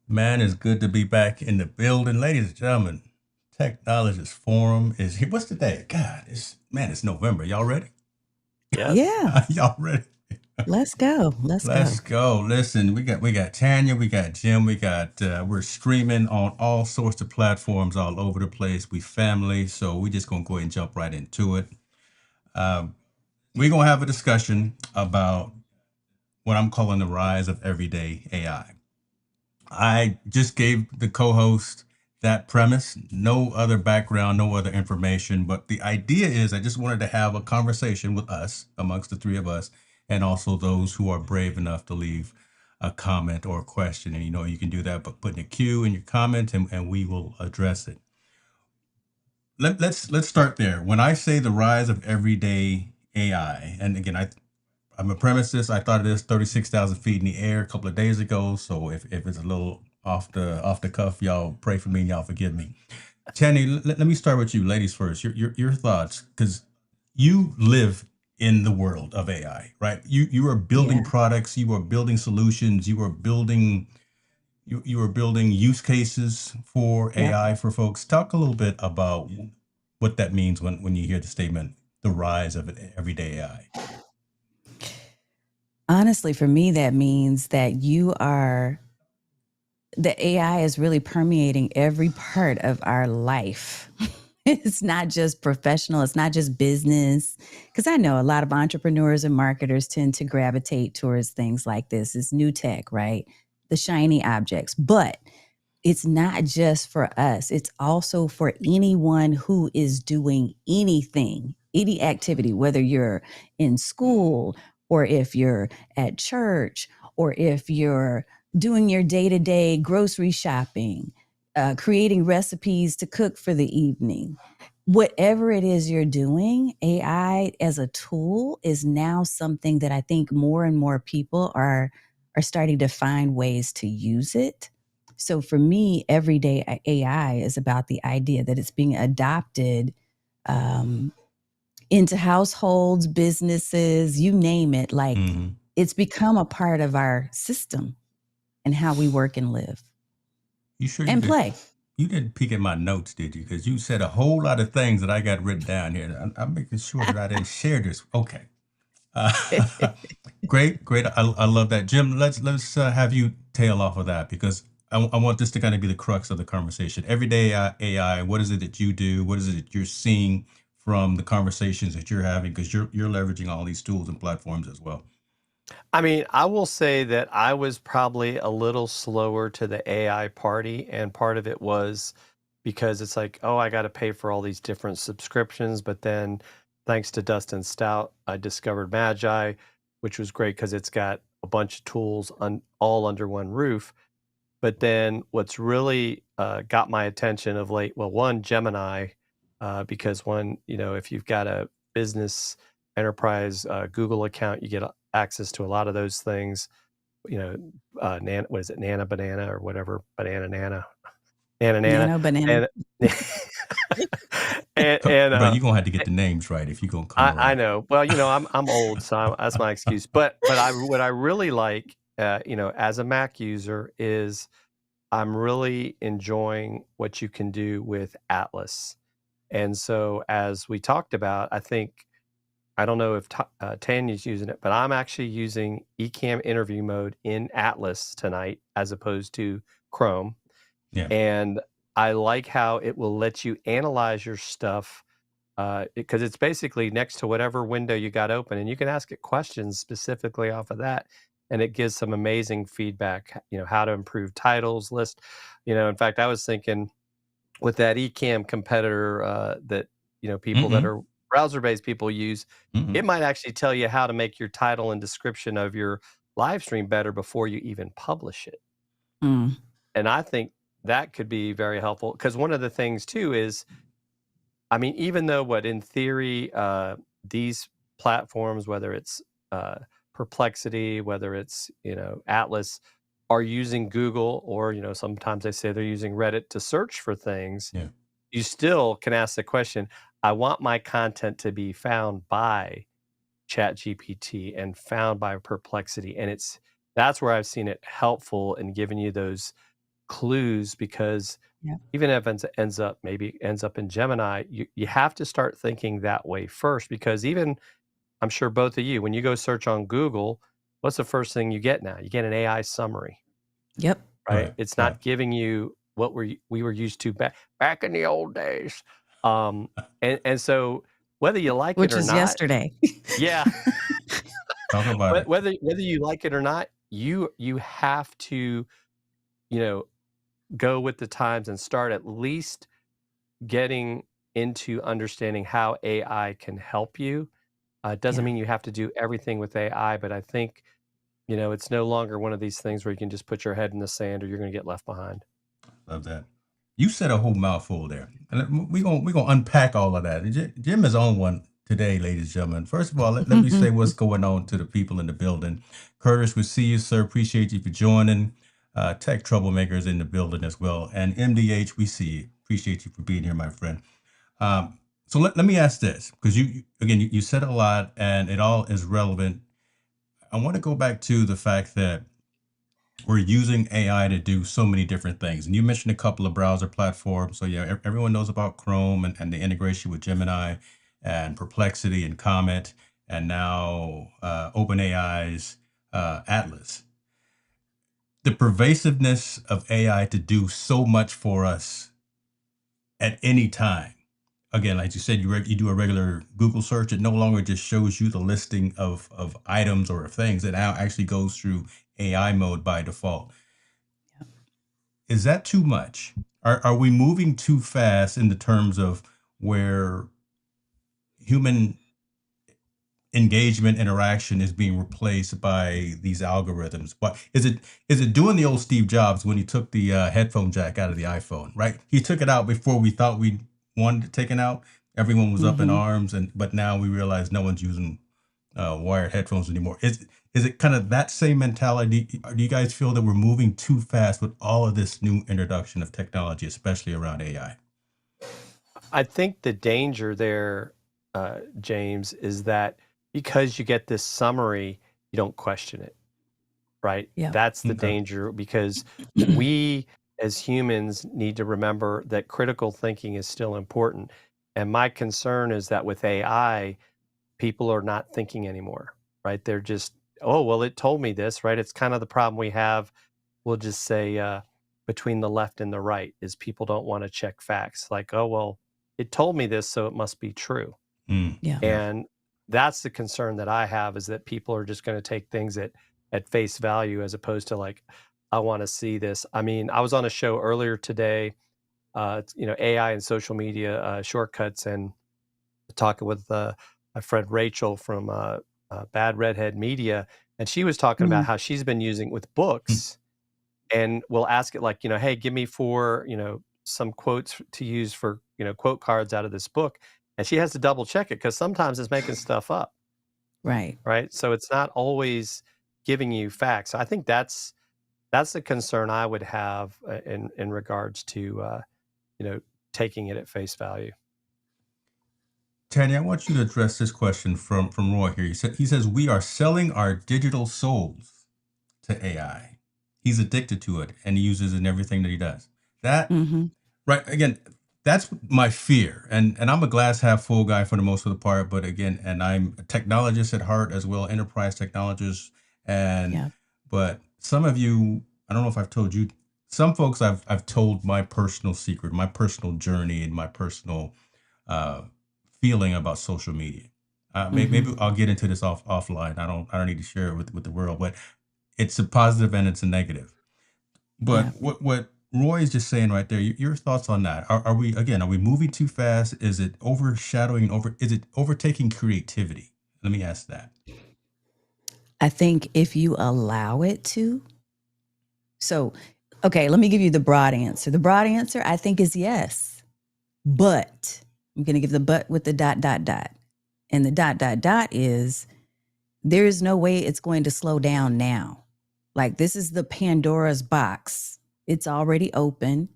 Man, it's good to be back in the building. Ladies and gentlemen, Technologist Forum is here. What's the day? God, it's November. Y'all ready? Yes. Yeah, Y'all ready? let's go. Let's Let's go. go. Listen, we got Tanya, we got Jim, we're streaming on all sorts of platforms all over the place. We family, so we just gonna go ahead and jump right into it. Um, we're gonna have a discussion about what I'm calling the rise of everyday AI. I just gave the co-host that premise, no other background, no other information, but the idea is I just wanted to have a conversation with us, amongst the three of us, and also those who are brave enough to leave a comment or a question. And you can do that by putting a Q in your comment, and we will address it. Let's start there. When I say the rise of everyday AI, and again, I'm a premises. I thought it is 36,000 feet in the air a couple of days ago. So if it's a little off the cuff, y'all pray for me and y'all forgive me. Channy, let me start with you, ladies first. Your thoughts, because you live in the world of AI, right? You are building Yeah. products, you are building solutions, you are building use cases for Yep. AI for folks. Talk a little bit about what that means when you hear the statement, the rise of everyday AI. Honestly, for me, that means that the AI is really permeating every part of our life. It's not just professional, it's not just business. Because I know a lot of entrepreneurs and marketers tend to gravitate towards things like this. It's new tech, right? The shiny objects. But it's not just for us, it's also for anyone who is doing anything, any activity, whether you're in school or if you're at church or if you're doing your day to day grocery shopping, creating recipes to cook for the evening. Whatever it is you're doing, AI as a tool is now something that I think more and more people are starting to find ways to use it. So for me, everyday AI is about the idea that it's being adopted um, into households, businesses, you name it. Like Mhm. it's become a part of our system and how we work and live You sure you and did? play. You didn't peek at my notes, did you? Because you said a whole lot of things that I got written down here. I'm making sure that I didn't share this. Okay. Uh, great, great. I love that, Jim. Let's have you tail off of that because I want this to kind of be the crux of the conversation. Everyday AI. What is it that you do? What is it that you're seeing from the conversations that you're having? Because you're leveraging all these tools and platforms as well. I mean, I will say that I was probably a little slower to the AI party, and part of it was because it's like, oh, I got to pay for all these different subscriptions. But then, thanks to Dustin Stout, I discovered Magi, which was great because it's got a bunch of tools all under one roof. But then, what's really got my attention of late, well, one, Gemini, because if you've got a business enterprise Google account, you get access to a lot of those things. What is it, Nana Banana or whatever, Banana Nana, Nana Nana, Nano banana. and and Bro, you're gonna have to get the names right if you're gonna come I around. know. Well, I'm old, so that's my excuse. But what I really like, as a Mac user, is I'm really enjoying what you can do with Atlas. And so, as we talked about, I don't know if Tanya's using it, but I'm actually using Ecamm interview mode in Atlas tonight as opposed to Chrome. Yeah. And I like how it will let you analyze your stuff because it's basically next to whatever window you got open, and you can ask it questions specifically off of that, and it gives some amazing feedback. How to improve titles, list. In fact, I was thinking with that Ecamm competitor that people that Mm-mm. are browser-based people use, Mm-mm. it might actually tell you how to make your title and description of your live stream better before you even publish it. Mm. And I think that could be very helpful because one of the things too is, I mean, even though in theory, these platforms, whether it's uh, Perplexity, whether it's, Atlas, are using Google or, sometimes they say they're using Reddit to search for things, Yeah. you still can ask the question, I want my content to be found by ChatGPT and found by Perplexity. And that's where I've seen it helpful in giving you those clues, because Yep. even if it ends up in Gemini, you have to start thinking that way first, because even I'm sure both of you, when you go search on Google, what's the first thing you get now? You get an AI summary, Yep. right? Right. It's Right. not giving you what we were used to back in the old days. Um, and so whether you like it Which or was not, yesterday. yeah, Talk about it. whether you like it or not, you have to, you know, go with the times and start at least getting into understanding how AI can help you. It doesn't Yeah. mean you have to do everything with AI, but I think, it's no longer one of these things where you can just put your head in the sand or you're going to get left behind. Love that. You said a whole mouthful there. And we gonna unpack all of that. Jim is on one today, ladies and gentlemen. First of all, let me say what's going on to the people in the building. Curtis, we see you, sir. Appreciate you for joining. Tech troublemakers in the building as well. And MDH, we see you. Appreciate you for being here, my friend. So let me ask this, because you said a lot and it all is relevant. I want to go back to the fact that we're using AI to do so many different things. And you mentioned a couple of browser platforms. So yeah, everyone knows about Chrome and the integration with Gemini and Perplexity and Comet, and now OpenAI's Atlas. The pervasiveness of AI to do so much for us at any time. Again, like you said, you do a regular Google search. It no longer just shows you the listing of items or of things. It now actually goes through AI mode by default. Is that too much? Are we moving too fast in the terms of where human engagement interaction is being replaced by these algorithms? But is it doing the old Steve Jobs when he took the headphone jack out of the iPhone? Right, he took it out before we thought we wanted it taken out. Everyone was up in Hmm. arms, but now we realize no one's using wired headphones anymore. Is it kind of that same mentality? Do you guys feel that we're moving too fast with all of this new introduction of technology, especially around AI? I think the danger there, James, is that because you get this summary, you don't question it, right? Yep. That's the Okay. danger, because we as humans need to remember that critical thinking is still important. And my concern is that with AI, people are not thinking anymore, right? They're just, oh, well, it told me this, right? It's kind of the problem we have, we'll just say, between the left and the right, is people don't want to check facts. Like, oh, well, it told me this, so it must be true. Yeah. Yeah. And that's the concern that I have, is that people are just going to take things at face value, as opposed to like, I want to see this. I mean, I was on a show earlier today, AI and social media shortcuts, and talking with my friend Rachel from Bad Redhead Media, and she was talking about Mm. how she's been using with Mm. books, and we'll ask it like, hey, give me some quotes to use for, quote cards out of this book. And she has to double check it, because sometimes it's making stuff up, Right. right? So it's not always giving you facts. I think that's the concern I would have in regards to you know taking it at face value. Tanya, I want you to address this question from Roy here. He says we are selling our digital souls to AI. He's addicted to it and he uses it in everything that he does. That Hmm. right again, that's my fear. And I'm a glass half full guy for the most of the part, but again, and I'm a technologist at heart as well, enterprise technologist. And Yeah. but some of you, I don't know if I've told you, some folks I've told my personal secret, my personal journey, and my personal uh, feeling about social media. Maybe Hmm. I'll get into this offline. I don't need to share it with the world, but it's a positive and it's a negative. Yeah. But what Roy is just saying right there, your thoughts on that? Are we moving too fast? Is it overshadowing is it overtaking creativity? Let me ask that. I think if you allow it to. So, okay, let me give you the broad answer. The broad answer, I think, is yes. But I'm going to give the but with the dot, dot, dot. And the dot, dot, dot is there is no way it's going to slow down now. Like, this is the Pandora's box. It's already open.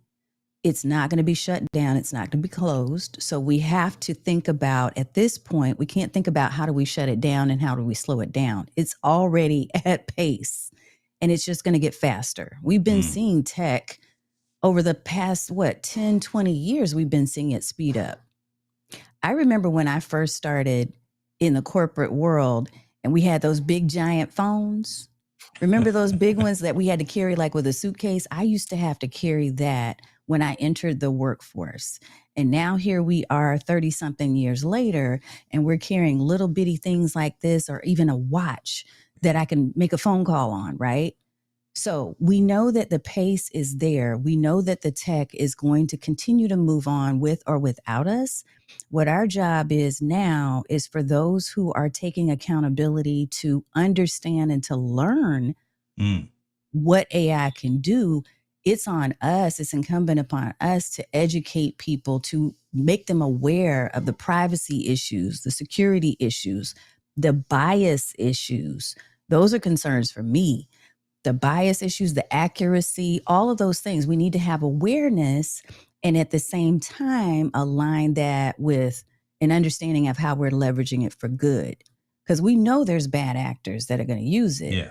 It's not going to be shut down. It's not going to be closed. So we have to think about, at this point, we can't think about how do we shut it down and how do we slow it down. It's already at pace and it's just going to get faster. We've been Mm, seeing tech over the past, 10, 20 years, we've been seeing it speed up. I remember when I first started in the corporate world and we had those big giant phones. Remember those big ones that we had to carry like with a suitcase? I used to have to carry that when I entered the workforce. And now here we are 30 something years later, and we're carrying little bitty things like this, or even a watch that I can make a phone call on, right? So we know that the pace is there. We know that the tech is going to continue to move on with or without us. What our job is now is for those who are taking accountability to understand and to learn Mm. what AI can do. It's on us, it's incumbent upon us to educate people, to make them aware of the privacy issues, the security issues, the bias issues. Those are concerns for me. The bias issues, the accuracy, all of those things. We need to have awareness and at the same time align that with an understanding of how we're leveraging it for good. Because we know there's bad actors that are going to use it. Yeah.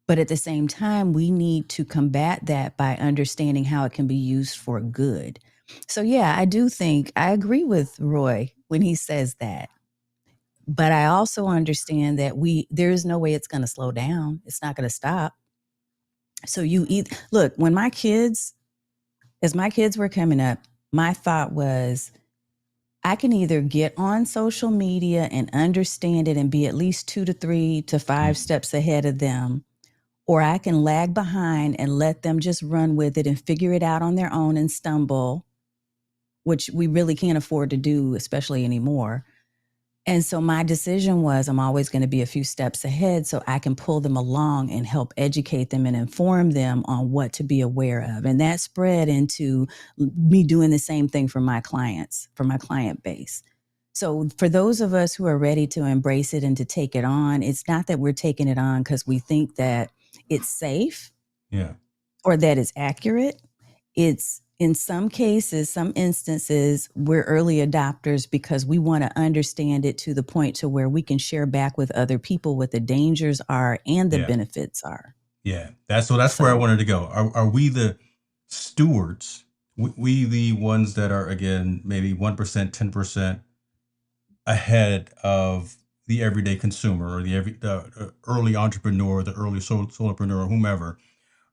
But at the same time, we need to combat that by understanding how it can be used for good. So, yeah, I do think I agree with Roy when he says that. But I also understand that there is no way it's going to slow down. It's not going to stop. So look, as my kids were coming up, my thought was I can either get on social media and understand it and be at least 2 to 3 to 5 steps ahead of them, or I can lag behind and let them just run with it and figure it out on their own and stumble, which we really can't afford to do, especially anymore. And so my decision was I'm always going to be a few steps ahead so I can pull them along and help educate them and inform them on what to be aware of. And that spread into me doing the same thing for my clients, for my client base. So for those of us who are ready to embrace it and to take it on, it's not that we're taking it on because we think that it's safe, Yeah, or that it's accurate. It's in some cases, some instances, we're early adopters because we want to understand it to the point to where we can share back with other people what the dangers are and the yeah, benefits are. yeah. That's where I So wanted to go. Are we the stewards? We the ones that are, again, maybe 1%, 10% ahead of the everyday consumer, or the early entrepreneur, the early solopreneur, whomever?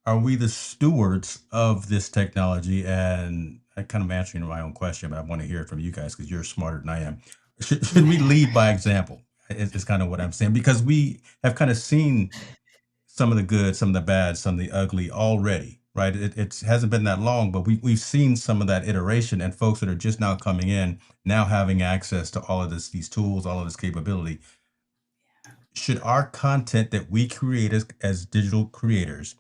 Are we the stewards of this technology? And I kind of answering my own question, but I want to hear it from you guys because you're smarter than I am. Should we lead by example? Is kind of what I'm saying, because we have kind of seen some of the good, some of the bad, some of the ugly already, right? It hasn't been that long, but we've seen some of that iteration, and folks that are just now coming in, now having access to all of these tools, all of this capability. Should our content that we create as digital creators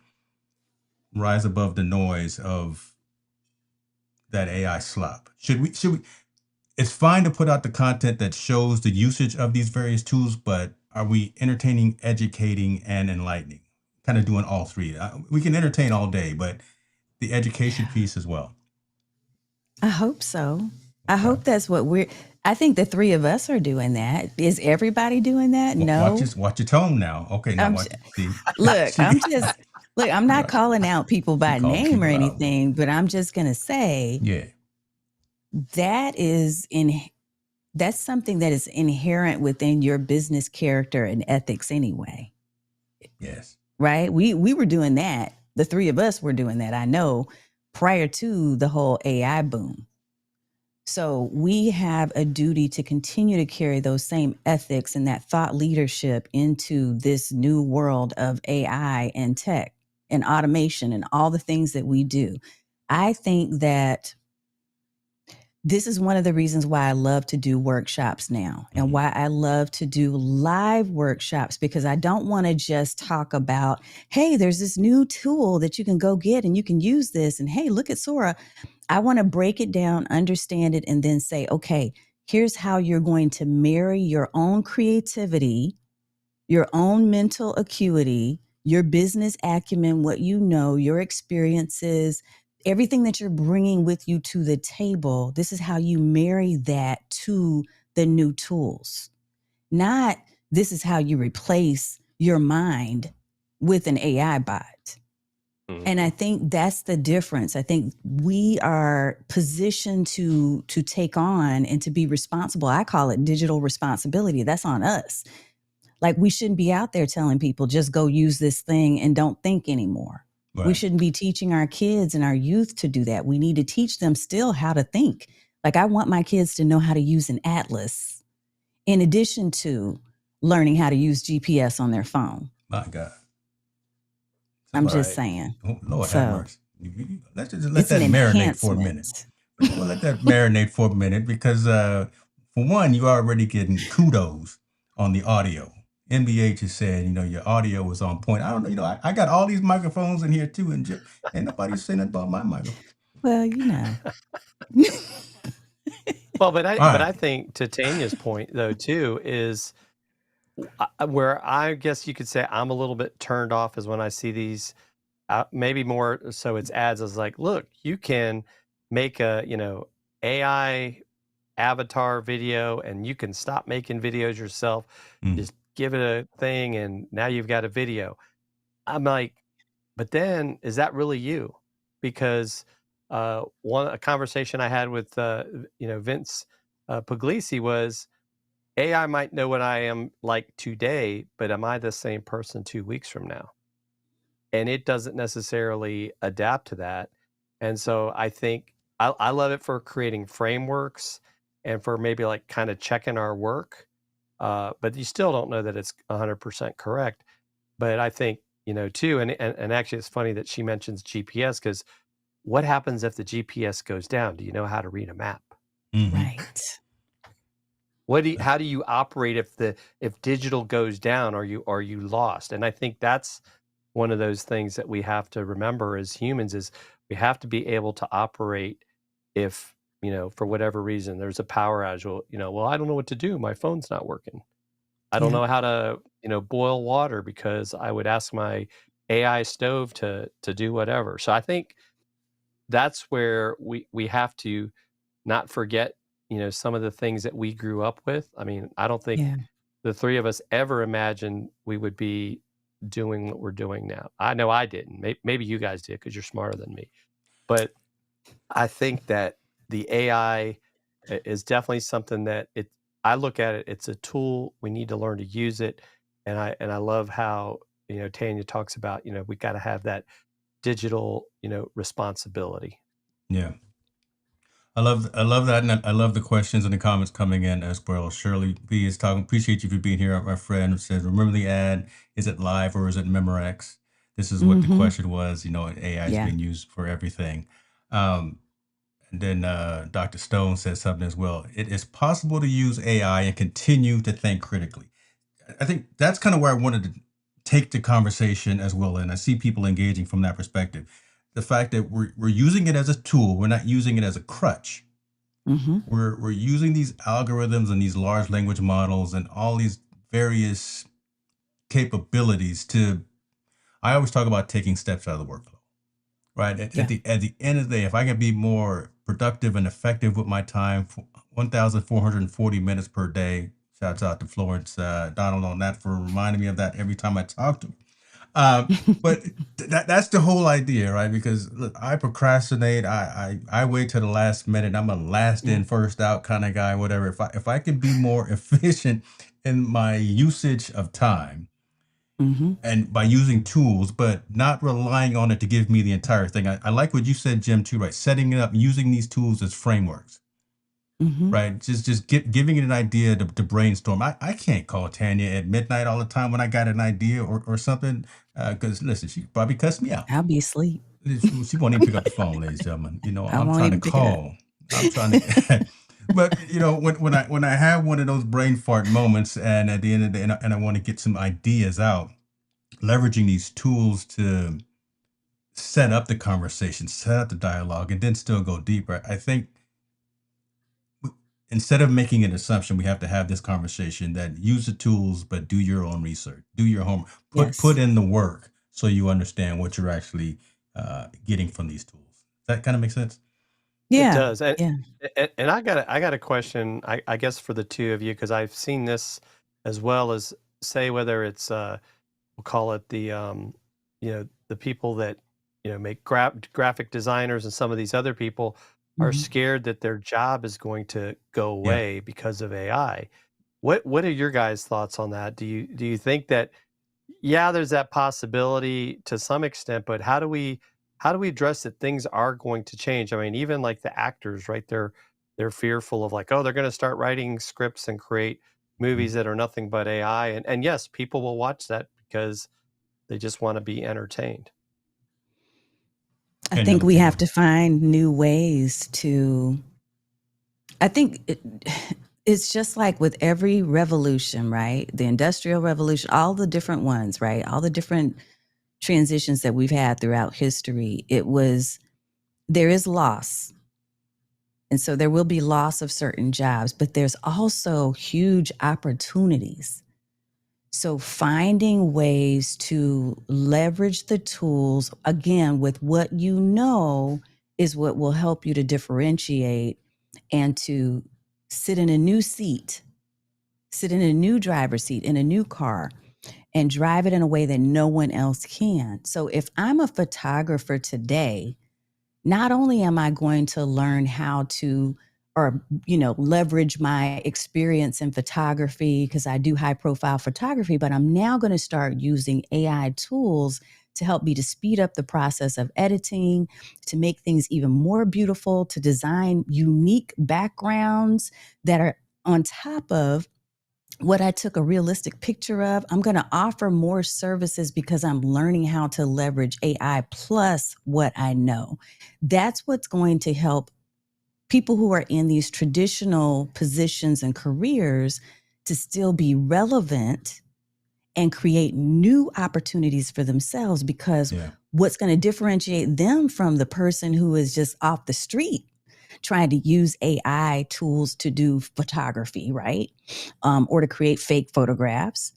rise above the noise of that AI slop? Should we, it's fine to put out the content that shows the usage of these various tools, but are we entertaining, educating, and enlightening? Kind of doing all three. We can entertain all day, but the education piece as well. I hope so. I Okay. hope that's what I think the three of us are doing that. Is everybody doing that? Watch No. this. Watch your tone now. Okay, now I'm, watch. See, look, see, I'm not yeah, calling out people she by calling name or people out. anything, but I'm just going to say Yeah. that that's something that is inherent within your business character and ethics anyway. Yes. Right? We were doing that. The three of us were doing that. I know, prior to the whole AI boom. So we have a duty to continue to carry those same ethics and that thought leadership into this new world of AI and tech and automation and all the things that we do. I think that this is one of the reasons why I love to do workshops now, and why I love to do live workshops, because I don't want to just talk about, hey, there's this new tool that you can go get and you can use this. And hey, look at Sora. I want to break it down, understand it, and then say, okay, here's how you're going to marry your own creativity, your own mental acuity, your business acumen, what you know, your experiences, everything that you're bringing with you to the table. This is how you marry that to the new tools. Not this is how you replace your mind with an AI bot. And I Mhm. think that's the difference. I think we are positioned to take on and to be responsible. I call it digital responsibility. That's on us. Like, we shouldn't be out there telling people just go use this thing and don't think anymore. We Right. shouldn't be teaching our kids and our youth to do that. We need to teach them still how to think. Like, I want my kids to know how to use an atlas in addition to learning how to use GPS on their phone. My God. I'm Somebody, just Right. saying. oh, Lord have So mercy. Let's just let it's an that marinate for a minute. enhancement. We'll let that marinate for a minute because, for one, you're already getting kudos on the audio. MBH is saying, your audio was on point. I don't know, I got all these microphones in here too, and ain't nobody saying nothing about my microphone. Well, you know. Well, but All I right. think to Tanya's point though too is where I guess you could say I'm a little bit turned off is when I see these, maybe more so it's ads. I was like, look, you can make a AI avatar video, and you can stop making videos yourself. Mm, Just give it a thing, and now you've got a video. I'm like, but then is that really you? Because a conversation I had with Vince Puglisi was AI might know what I am like today, but am I the same person 2 weeks from now? And it doesn't necessarily adapt to that. And so I think I love it for creating frameworks and for maybe like kind of checking our work. But you still don't know that it's 100% correct. But I think, too, and actually it's funny that she mentions GPS because what happens if the GPS goes down? Do you know how to read a map? hmm Right. How do you operate if digital goes down? Are you lost? And I think that's one of those things that we have to remember as humans is we have to be able to operate if, for whatever reason there's a power outage. Well, I don't know what to do. My phone's not working. I don't Yeah. know how to, boil water because I would ask my AI stove to do whatever. So I think that's where we have to not forget, some of the things that we grew up with. I mean, I don't think Yeah. the three of us ever imagined we would be doing what we're doing now. I know I didn't. Maybe you guys did because you're smarter than me. But I think that the AI is definitely something that I look at it. It's a tool. We need to learn to use it, and I love how Tanya talks about we got to have that digital responsibility. Yeah. I love that, and I love the questions and the comments coming in as well. Shirley B is talking. Appreciate you for being here, my friend. Who says, remember the ad? Is it live or is it Memorex? This is what the Mm-hmm. question was. AI is Yeah. being used for everything. Um, and then Dr. Stone says something as well. It is possible to use AI and continue to think critically. I think that's kind of where I wanted to take the conversation as well. And I see people engaging from that perspective. The fact that we're using it as a tool, we're not using it as a crutch. Mm-hmm. We're using these algorithms and these large language models and all these various capabilities to. I always talk about taking steps out of the workflow, right? At Yeah. the end of the day, if I can be more productive and effective with my time, 1,440 minutes per day. Shouts out to Florence Donald on that for reminding me of that every time I talk to him. Um, but that's the whole idea, right? Because look, I procrastinate. I wait till the last minute. I'm a last Yeah. in, first out kind of guy. Whatever. If I can be more efficient in my usage of time Mm-hmm. and by using tools, but not relying on it to give me the entire thing. I like what you said, Jim, too, right? Setting it up, using these tools as frameworks, Mm-hmm. right? Just giving it an idea to brainstorm. I can't call Tanya at midnight all the time when I got an idea or something. Because listen, she probably cussed me out. I'll be asleep. She won't even pick up the phone, ladies and gentlemen. I I'm won't trying to even pick it up. call. I'm trying to. But when I have one of those brain fart moments, and at the end of the day, and I want to get some ideas out, leveraging these tools to set up the conversation, set up the dialogue, and then still go deeper. I think instead of making an assumption, we have to have this conversation that use the tools, but do your own research, do your homework, put Yes. in the work so you understand what you're actually getting from these tools. Does that kind of make sense? It Yeah. does, and Yeah. and I got a question, I guess for the two of you because I've seen this as well as say whether it's we'll call it the the people that make graphic designers and some of these other people are Mhm. scared that their job is going to go Yeah. away because of AI. What are your guys' thoughts on that? Do you think that, yeah, there's that possibility to some extent, but how do we address that things are going to change? I mean, even like the actors, right? They're fearful of like, oh, they're going to start writing scripts and create movies Mhm. that are nothing but AI. And yes, people will watch that because they just want to be entertained. I Kenya, think what we you have doing? to find new ways I think it's just like with every revolution, right? The Industrial Revolution, all the different ones, right? All the different transitions that we've had throughout history. There is loss. And so there will be loss of certain jobs, but there's also huge opportunities. So finding ways to leverage the tools, again, with what you know, is what will help you to differentiate and to sit in a new seat, sit in a new driver's seat, in a new car, and drive it in a way that no one else can. So if I'm a photographer today, not only am I going to learn how to or leverage my experience in photography because I do high profile photography, but I'm now going to start using AI tools to help me to speed up the process of editing, to make things even more beautiful, to design unique backgrounds that are on top of what I took a realistic picture of. I'm going to offer more services because I'm learning how to leverage AI plus what I know. That's what's going to help people who are in these traditional positions and careers to still be relevant and create new opportunities for themselves, because Yeah. what's going to differentiate them from the person who is just off the street trying to use AI tools to do photography, right? Or to create fake photographs.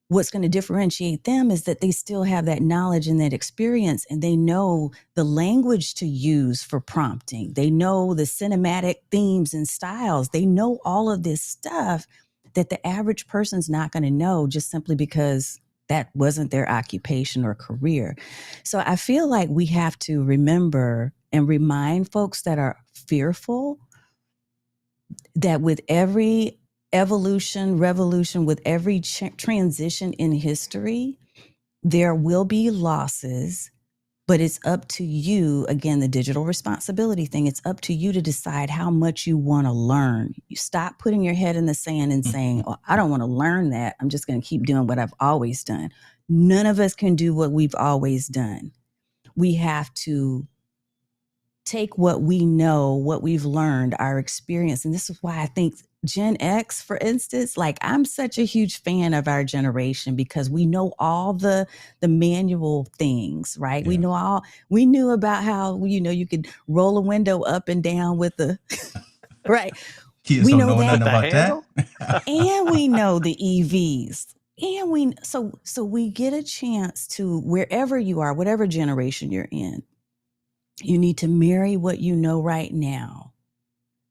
What's going to differentiate them is that they still have that knowledge and that experience, and they know the language to use for prompting. They know the cinematic themes and styles. They know all of this stuff that the average person's not going to know just simply because that wasn't their occupation or career. So I feel like we have to remember and remind folks that are fearful that with every evolution, revolution, with every transition in history, there will be losses, but it's up to you. Again, the digital responsibility thing, it's up to you to decide how much you want to learn. You stop putting your head in the sand and saying, oh, I don't want to learn that. I'm just going to keep doing what I've always done. None of us can do what we've always done. We have to take what we know, what we've learned, our experience. And this is why I think Gen X, for instance, like I'm such a huge fan of our generation because we know all the manual things, right? Yeah. We knew about how, you could roll a window up and down with the, right? Kids We don't know know With nothing that. the about that. handle? And we know the EVs. And so we get a chance to, wherever you are, whatever generation you're in, you need to marry what you know right now.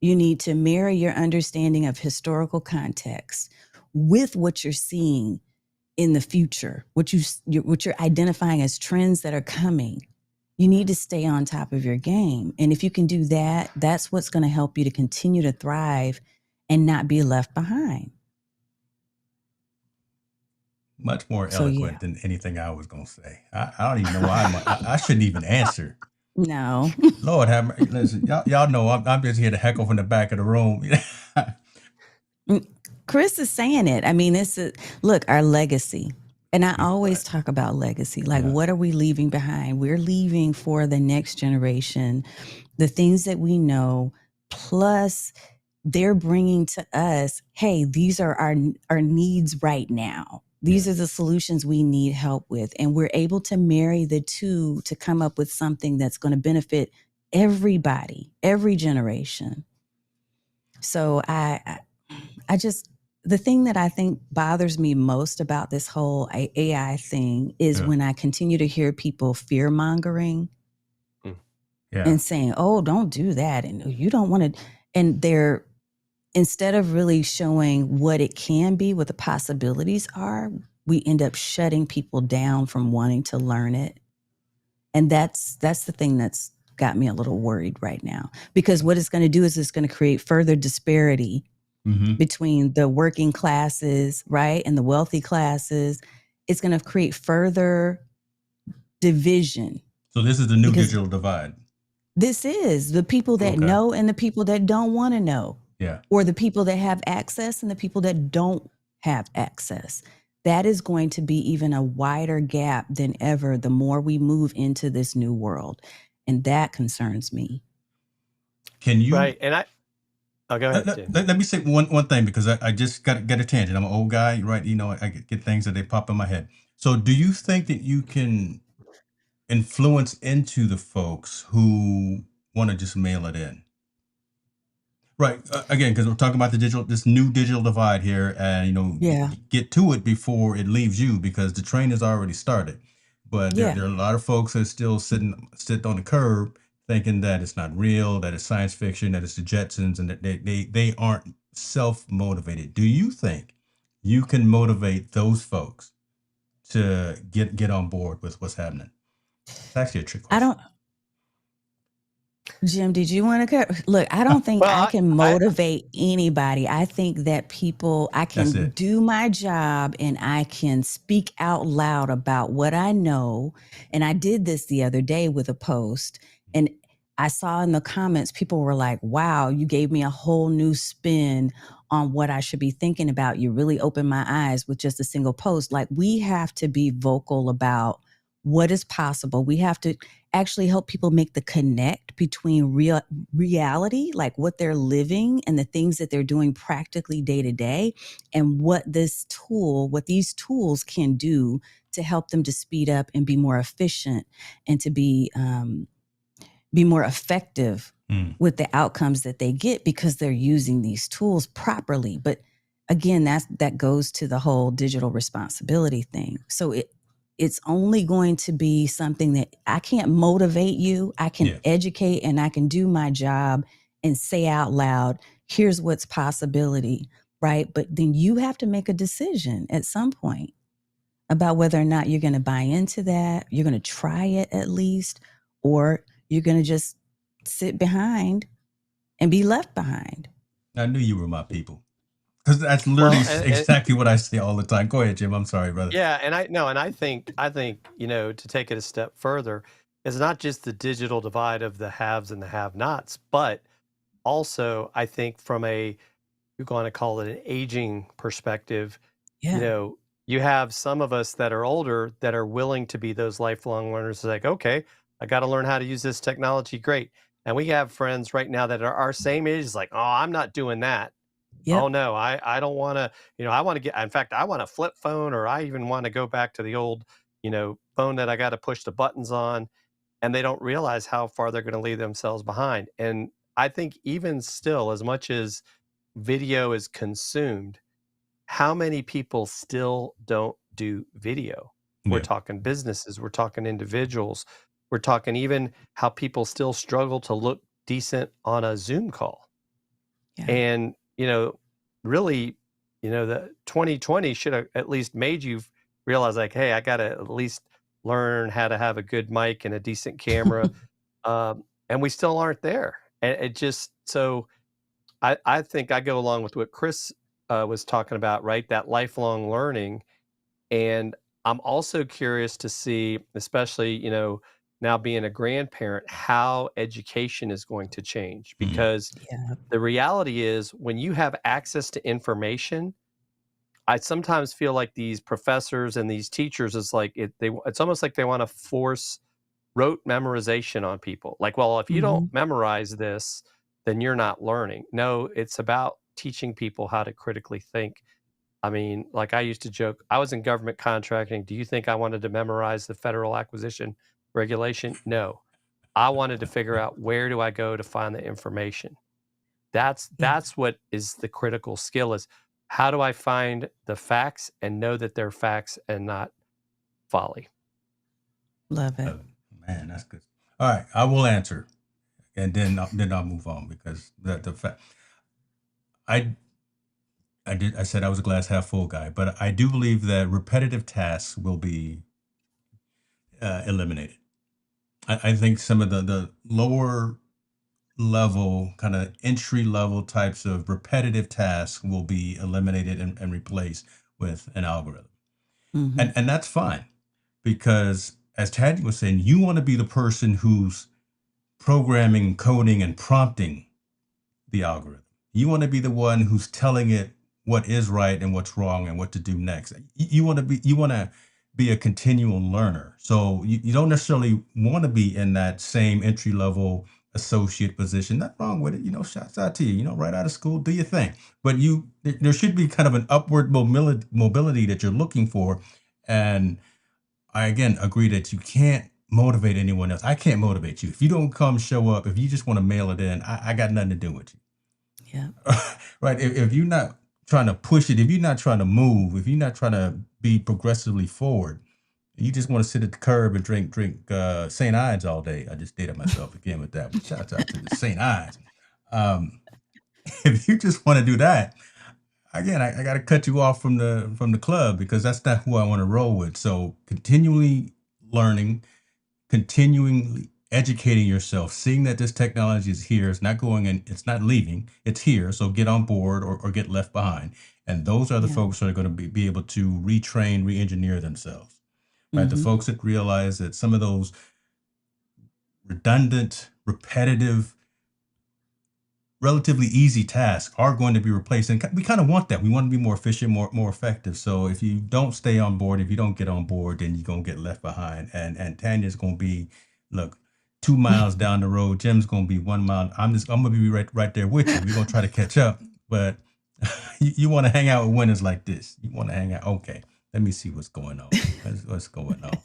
You need to marry your understanding of historical context with what you're seeing in the future, what you're identifying as trends that are coming. You need to stay on top of your game. And if you can do that, that's what's going to help you to continue to thrive and not be left behind. Much more So yeah. eloquent than anything I was going to say. I don't even know why I shouldn't even answer. No. Lord have mercy. Listen, y'all know I'm just here to heckle from the back of the room. Chris is saying it. I mean, look, our legacy. And I always Right. talk about legacy. Like, Yeah. what are we leaving behind? We're leaving for the next generation the things that we know, plus they're bringing to us, hey, these are our needs right now. These Yeah. are the solutions we need help with. And we're able to marry the two to come up with something that's going to benefit everybody, every generation. So I just, the thing that I think bothers me most about this whole AI thing is Yeah. when I continue to hear people fear mongering Yeah. and saying, oh, don't do that. And you don't want to, and they're, instead of really showing what it can be, what the possibilities are, we end up shutting people down from wanting to learn it. And that's the thing that's got me a little worried right now, because what it's going to do is it's going to create further disparity between the working classes, right, and the wealthy classes. It's going to create further division, So this is the new because digital divide. this is the people that Okay. know and the people that don't want to know, Yeah. or the people that have access and the people that don't have access. That is going to be even a wider gap than ever the more we move into this new world. And that concerns me. Can you Right. And go ahead, let, James. let me say one thing, because I just got to get a tangent. I'm an old guy, right? You know, I get things that they pop in my head. So do you think that you can influence into the folks who want to just mail it in? Right. Again, because we're talking about this new digital divide here, and Yeah. get to it before it leaves you, because the train has already started. But there, Yeah. there are a lot of folks that still sit on the curb, thinking that it's not real, that it's science fiction, that it's the Jetsons, and that they aren't self motivated. Do you think you can motivate those folks to get on board with what's happening? It's actually a trick I question. don't, Jim, did you want to look? I don't think Well, I can I motivate anybody. I think that I That's can it. do my job and I can speak out loud about what I know. And I did this the other day with a post, and I saw in the comments, people were like, wow, you gave me a whole new spin on what I should be thinking about. You really opened my eyes with just a single post. Like, we have to be vocal about what is possible. We have to actually help people make the connect between reality, like what they're living and the things that they're doing practically day to day, and what these tools can do to help them to speed up and be more efficient, and to be more effective Mm. with the outcomes that they get, because they're using these tools properly. But again, that goes to the whole digital responsibility thing. So it's only going to be something that I can't motivate you. I can Yeah. educate, and I can do my job and say out loud, here's what's possibility, right? But then you have to make a decision at some point about whether or not you're going to buy into that, you're going to try it at least, or you're going to just sit behind and be left behind. I knew you were my people. Because that's literally well, and exactly what I say all the time. Go ahead, Jim. I'm sorry, brother. yeah, and I think to take it a step further, it's not just the digital divide of the haves and the have-nots, but also I think from you're going to call it an aging perspective, you Yeah. know, you have some of us that are older that are willing to be those lifelong learners. Like, okay, I got to learn how to use this technology. Great. And we have friends right now that are our same age. It's like, oh, I'm not doing that. Oh Yep. no, I don't want to, I want to get, in fact, I want a flip phone, or I even want to go back to the old, phone that I got to push the buttons on. And they don't realize how far they're going to leave themselves behind. And I think even still, as much as video is consumed, how many people still don't do video? We're Yeah. talking businesses, we're talking individuals, we're talking even how people still struggle to look decent on a Zoom call. Yeah. And, really, the 2020 should have at least made you realize, like, hey, I got to at least learn how to have a good mic and a decent camera. And we still aren't there. And it just, so I think I go along with what Chris was talking about, right? That lifelong learning. And I'm also curious to see, especially, now being a grandparent, how education is going to change. Mm. Because Yeah. the reality is, when you have access to information, I sometimes feel like these professors and these teachers is like it's almost like they want to force rote memorization on people. Like, well, if you don't Mm-hmm. memorize this, then you're not learning. No, it's about teaching people how to critically think. I mean, like I used to joke, I was in government contracting. Do you think I wanted to memorize the federal acquisition regulation? No. I wanted to figure out, where do I go to find the information? That's Yeah. that's what is the critical skill, is how do I find the facts and know that they're facts and not folly? Love it. Uh, Man, that's good. All right, I will answer, and then I'll move on, because the fact I I said I was a glass half full guy, but I do believe that repetitive tasks will be eliminated. I think some of the lower level, kind of entry level types of repetitive tasks will be eliminated and replaced with an algorithm. Mm-hmm. And that's fine because as Tad was saying, you want to be the person who's programming, coding, and prompting the algorithm. You want to be the one who's telling it what is right and what's wrong and what to do next. You want to be a continual learner. So you don't necessarily want to be in that same entry level associate position. Not wrong with it. Shouts out to you. Right out of school, do your thing. But there should be kind of an upward mobility that you're looking for. And I again agree that you can't motivate anyone else. I can't motivate you. If you don't come show up, if you just want to mail it in, I got nothing to do with you. Yeah. Right. If you're not trying to push it, if you're not trying to move, if you're not trying to be progressively forward, you just want to sit at the curb and drink St. Ides all day. I just dated myself again with that. But shout out to the St. Ides. Um, if you just want to do that, again, I got to cut you off from the club because that's not who I want to roll with. So continually learning, continuing educating yourself, seeing that this technology is here, it's not going and it's not leaving, it's here. So get on board or get left behind. And those are the Yeah. folks that are going to be able to retrain, re-engineer themselves. Right. The Mm-hmm. folks that realize that some of those redundant, repetitive, relatively easy tasks are going to be replaced. And we kind of want that. We want to be more efficient, more effective. So if you don't stay on board, if you don't get on board, then you're going to get left behind. And Tanya's going to be, look, 2 miles down the road. Jim's going to be 1 mile. I'm going to be right there with you. We're going to try to catch up. But you want to hang out with winners like this. You want to hang out. Okay, let me see what's going on. What's going on?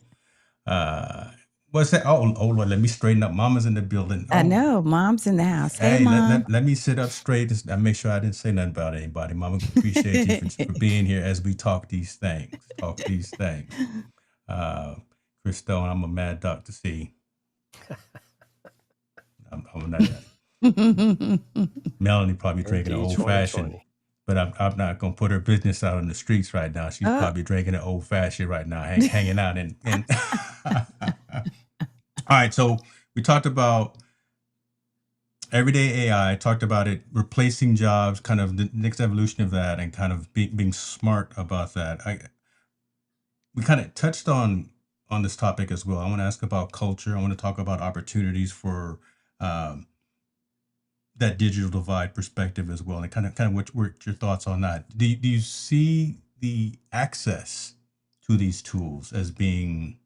What's that? Oh Lord, let me straighten up. Mama's in the building. I Oh, know. Mom's in the house. Hey, hey, let, Mom. let, let me sit up straight and make sure I didn't say nothing about anybody. Mama, appreciate you for being here as we talk these things. Uh, Chris Stone, I'm a mad dog to see. I'm not. Melanie probably drinking an Indeed, old fashioned, 2020. but I'm not gonna put her business out on the streets right now. She's probably drinking an old fashioned right now, hanging out and. All right, so we talked about everyday AI, talked about it replacing jobs, kind of the next evolution of that, and kind of being smart about that. We kind of touched on this topic as well. I want to ask about culture. I want to talk about opportunities for um, that digital divide perspective as well, and kind of what your thoughts on that. Do you see the access to these tools as being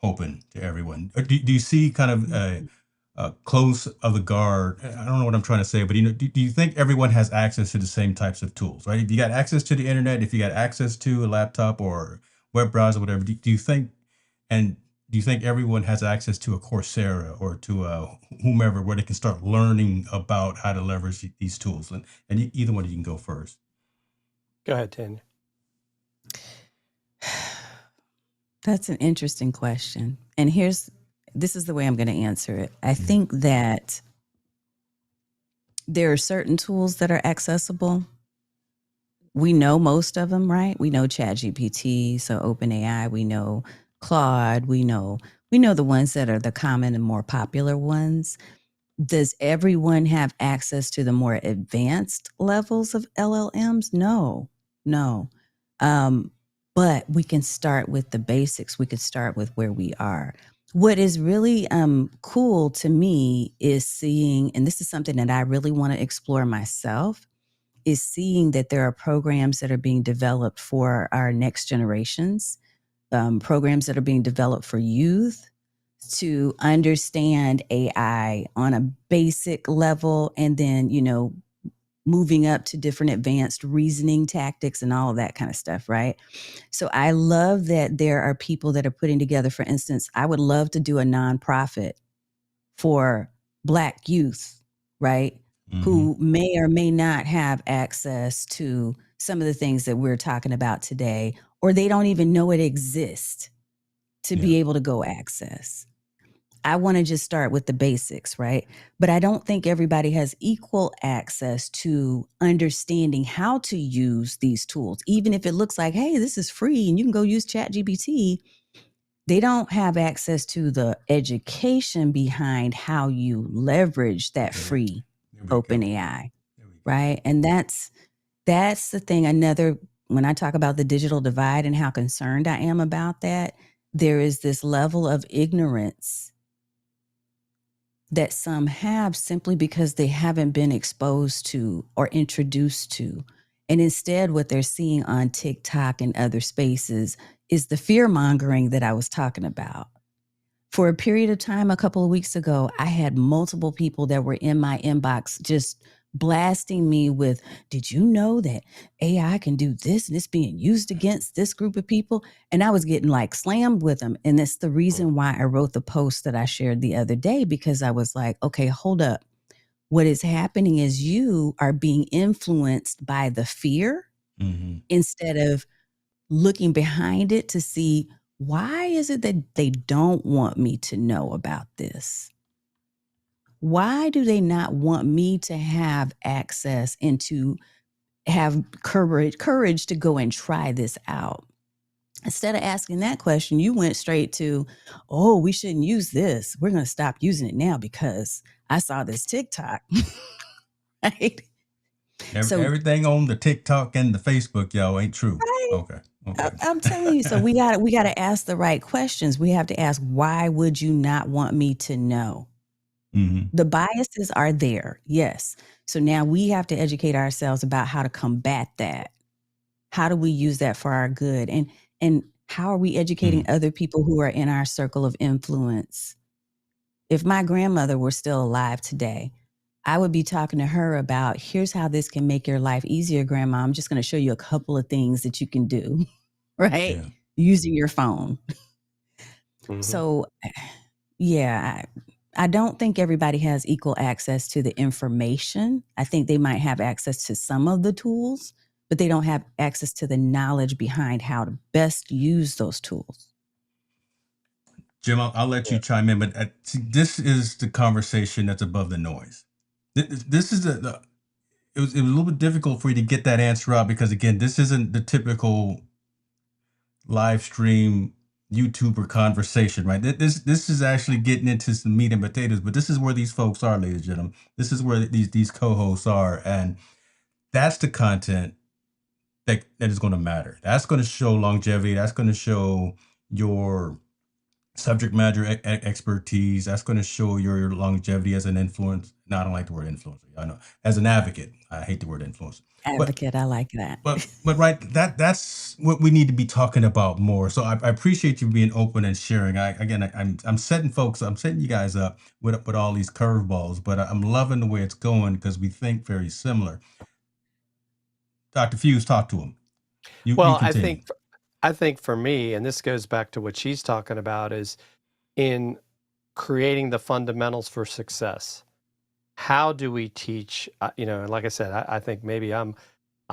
open to everyone? Or do you see kind of close of the guard? I don't know what I'm trying to say, but do you think everyone has access to the same types of tools, right? If you got access to the internet, if you got access to a laptop or web browser, whatever, do you think, and do you think everyone has access to a Coursera or to a whomever where they can start learning about how to leverage these tools? And either one of you can go first. Go ahead, Tanya. That's an interesting question. And this is the way I'm going to answer it. I think that there are certain tools that are accessible. We know most of them, right? We know ChatGPT, so OpenAI, we know Claude, we know the ones that are the common and more popular ones. Does everyone have access to the more advanced levels of LLMs? No. But we can start with the basics. We could start with where we are. What is really cool to me is seeing, and this is something that I really want to explore myself, is seeing that there are programs that are being developed for our next generations, programs that are being developed for youth to understand AI on a basic level, and then, moving up to different advanced reasoning tactics and all of that kind of stuff, right? So I love that there are people that are putting together, for instance, I would love to do a nonprofit for Black youth, right? Mm-hmm. Who may or may not have access to some of the things that we're talking about today, or they don't even know it exists to be able to go access. I want to just start with the basics, right? But I don't think everybody has equal access to understanding how to use these tools. Even if it looks like, hey, this is free and you can go use ChatGPT, They don't have access to the education behind how you leverage that free There we open go. AI, There we go. right? And that's the thing. When I talk about the digital divide and how concerned I am about that, there is this level of ignorance that some have simply because they haven't been exposed to or introduced to. And instead, what they're seeing on TikTok and other spaces is the fear mongering that I was talking about. For a period of time, a couple of weeks ago, I had multiple people that were in my inbox just blasting me with, did you know that AI can do this and it's being used against this group of people? And I was getting like slammed with them. And that's the reason why I wrote the post that I shared the other day, because I was like, okay, hold up. What is happening is you are being influenced by the fear instead of looking behind it to see, why is it that they don't want me to know about this? Why do they not want me to have access and to have courage to go and try this out? Instead of asking that question, you went straight to, oh, we shouldn't use this. We're going to stop using it now because I saw this TikTok. Right? So Everything on the TikTok and the Facebook, y'all, ain't true. right, Okay. Okay. I'm telling you. So we got to ask the right questions. We have to ask, why would you not want me to know? The biases are there, yes. So now we have to educate ourselves about how to combat that. How do we use that for our good? And how are we educating other people who are in our circle of influence? If my grandmother were still alive today, I would be talking to her about, here's how this can make your life easier, Grandma. I'm just going to show you a couple of things that you can do, right? Yeah. Using your phone. Mhm. So, yeah, I don't think everybody has equal access to the information. I think they might have access to some of the tools, but they don't have access to the knowledge behind how to best use those tools. Jim, I'll let you chime in, but see, this is the conversation that's above the noise. This is it was a little bit difficult for you to get that answer out because, again, this isn't the typical live stream YouTuber conversation, right? This is actually getting into some meat and potatoes, but this is where these folks are, ladies and gentlemen. This is where these co-hosts are, and that's the content that is going to matter. That's going to show longevity. That's going to show your subject matter expertise. That's going to show your longevity as an influence. No, I don't like the word influencer. I know, as an advocate, I hate the word influencer. Advocate, I like that. But right, that's what we need to be talking about more. So I appreciate you being open and sharing. I'm setting you guys up with all these curveballs, but I'm loving the way it's going because we think very similar. Dr. Fuse, talk to him. You Well, continue. I think for me, and this goes back to what she's talking about, is in creating the fundamentals for success. How do we teach? And like I said, I think maybe I'm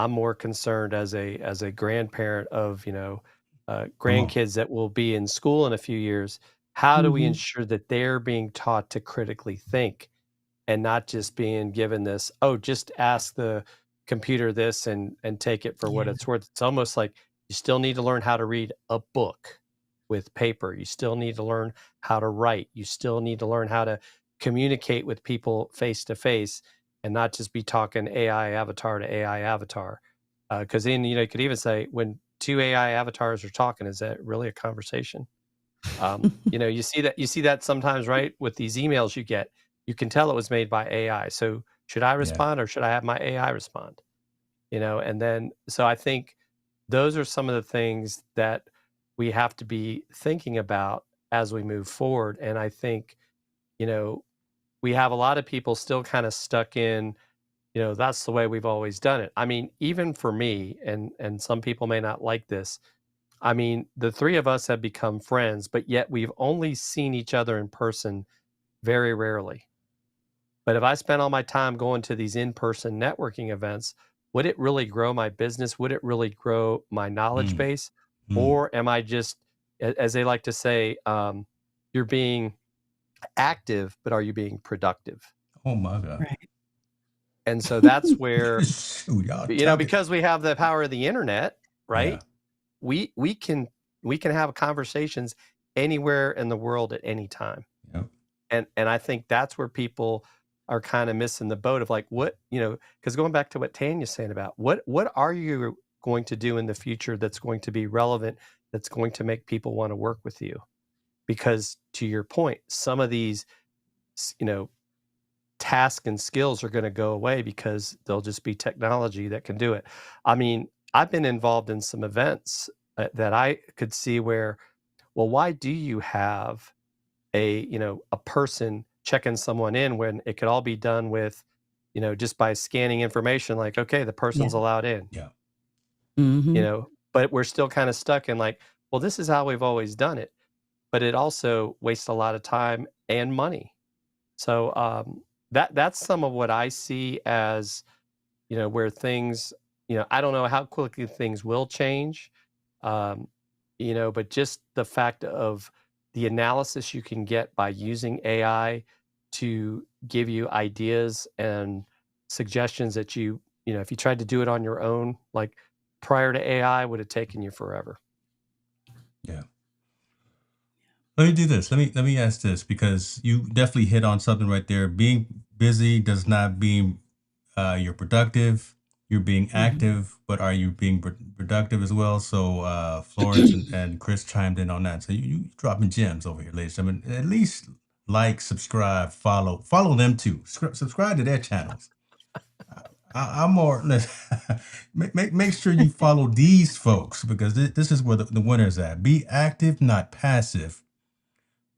more concerned as a grandparent of Come on. grandkids that will be in school in a few years. How do we Mhm. ensure that they're being taught to critically think and not just being given this, oh, just ask the computer this and take it for what Yeah. it's worth? It's almost like you still need to learn how to read a book with paper. You still need to learn how to write. You still need to learn how to communicate with people face to face and not just be talking AI avatar to AI avatar. Because then, you could even say when two AI avatars are talking, is that really a conversation? You see that sometimes, right? With these emails you get, you can tell it was made by AI. So should I Yeah. respond or should I have my AI respond? And then, so I think those are some of the things that we have to be thinking about as we move forward. And I think, we have a lot of people still kind of stuck in, that's the way we've always done it. I mean, even for me, and some people may not like this. I mean, the three of us have become friends, but yet we've only seen each other in person very rarely. But if I spent all my time going to these in-person networking events, would it really grow my business? Would it really grow my knowledge Mm, base? mm. Or am I just, as they like to say, you're being active, but are you being productive? Oh my God. Right. And so that's where, Shoot, y'all tugging. because we have the power of the internet, Yeah. right? We can have conversations anywhere in the world at any time. Yep. And I think that's where people are kind of missing the boat of like, what, because going back to what Tanya's saying about what are you going to do in the future that's going to be relevant, that's going to make people want to work with you? Because to your point, some of these, tasks and skills are going to go away because there'll just be technology that can do it. I mean, I've been involved in some events that I could see where, well, why do you have a person checking someone in when it could all be done with, just by scanning information like, okay, the Yeah. person's allowed in, Yeah. Hmm. but we're still kind of stuck in like, well, this is how we've always done it. But it also wastes a lot of time and money. So that's some of what I see as, where things, I don't know how quickly things will change, um, but just the fact of the analysis you can get by using AI to give you ideas and suggestions that if you tried to do it on your own, like prior to AI, would have taken you forever. Yeah. Let me do this. Let me ask this because you definitely hit on something right there. Being busy does not mean you're productive. You're being Hmm. active, but are you being productive as well? So Florence and Chris chimed in on that. So you dropping gems over here, ladies and gentlemen. At least like, subscribe, follow them too. Subscribe to their channels. I'm more make sure you follow these folks because this is where the winner's at. Be active, not passive.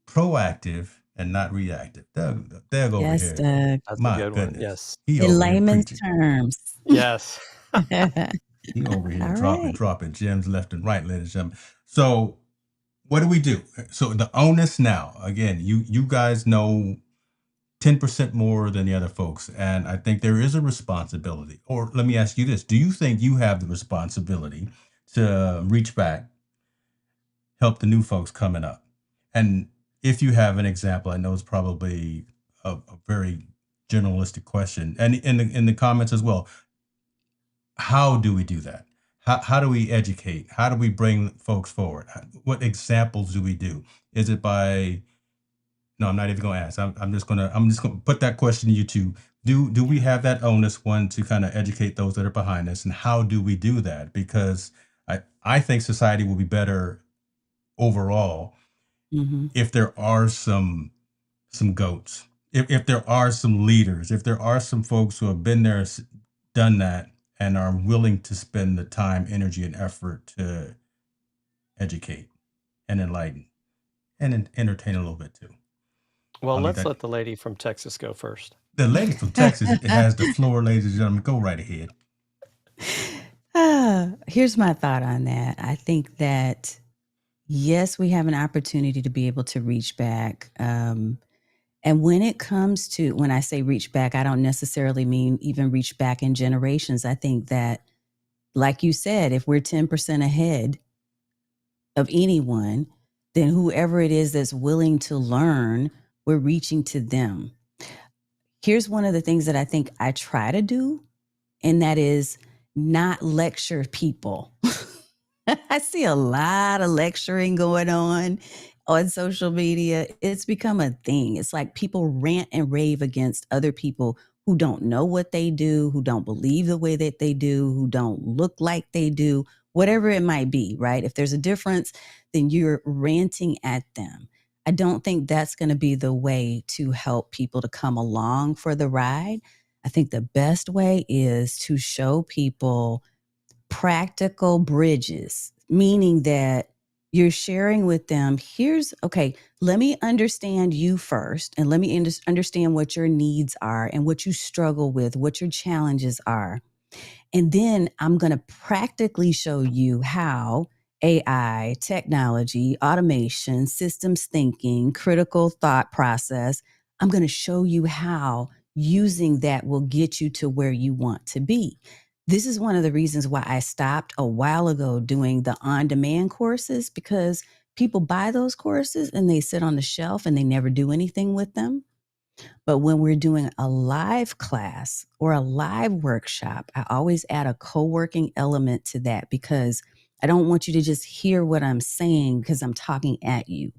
Proactive and not reactive. Doug over Yes, here. Doug. That's a My good one. goodness. Yes. He In over here layman's preaching. terms. Yes. He over here All dropping, right. dropping gems left and right, ladies and gentlemen. So what do we do? So the onus now, again, you guys know 10% more than the other folks. And I think there is a responsibility. Or let me ask you this. Do you think you have the responsibility to reach back, help the new folks coming up? And if you have an example, I know it's probably a very generalistic question, and in the comments as well. How do we do that? How do we educate? How do we bring folks forward? What examples do we do? Is it by? No, I'm not even going to ask. I'm just gonna put that question to you two. Do we have that onus one to kind of educate those that are behind us, and how do we do that? Because I think society will be better overall Hmm. if there are some goats, if there are some leaders, if there are some folks who have been there, done that, and are willing to spend the time, energy, and effort to educate and enlighten and entertain a little bit too. Well, I'll leave let's that. let the lady from Texas go first. The lady from Texas has the floor, ladies and gentlemen. Go right ahead. Here's my thought on that. I think that, yes, we have an opportunity to be able to reach back. And when it comes to, when I say reach back, I don't necessarily mean even reach back in generations. I think that, like you said, if we're 10% ahead of anyone, then whoever it is that's willing to learn, we're reaching to them. Here's one of the things that I think I try to do, and that is not lecture people. I see a lot of lecturing going on social media. It's become a thing. It's like people rant and rave against other people who don't know what they do, who don't believe the way that they do, who don't look like they do, whatever it might be, right? If there's a difference, then you're ranting at them. I don't think that's going to be the way to help people to come along for the ride. I think the best way is to show people practical bridges, meaning that you're sharing with them, okay, let me understand you first, and let me understand what your needs are and what you struggle with, what your challenges are. And then I'm going to practically show you how AI, technology, automation, systems thinking, critical thought process, I'm going to show you how using that will get you to where you want to be. This is one of the reasons why I stopped a while ago doing the on-demand courses, because people buy those courses and they sit on the shelf and they never do anything with them. But when we're doing a live class or a live workshop, I always add a co-working element to that, because I don't want you to just hear what I'm saying because I'm talking at you.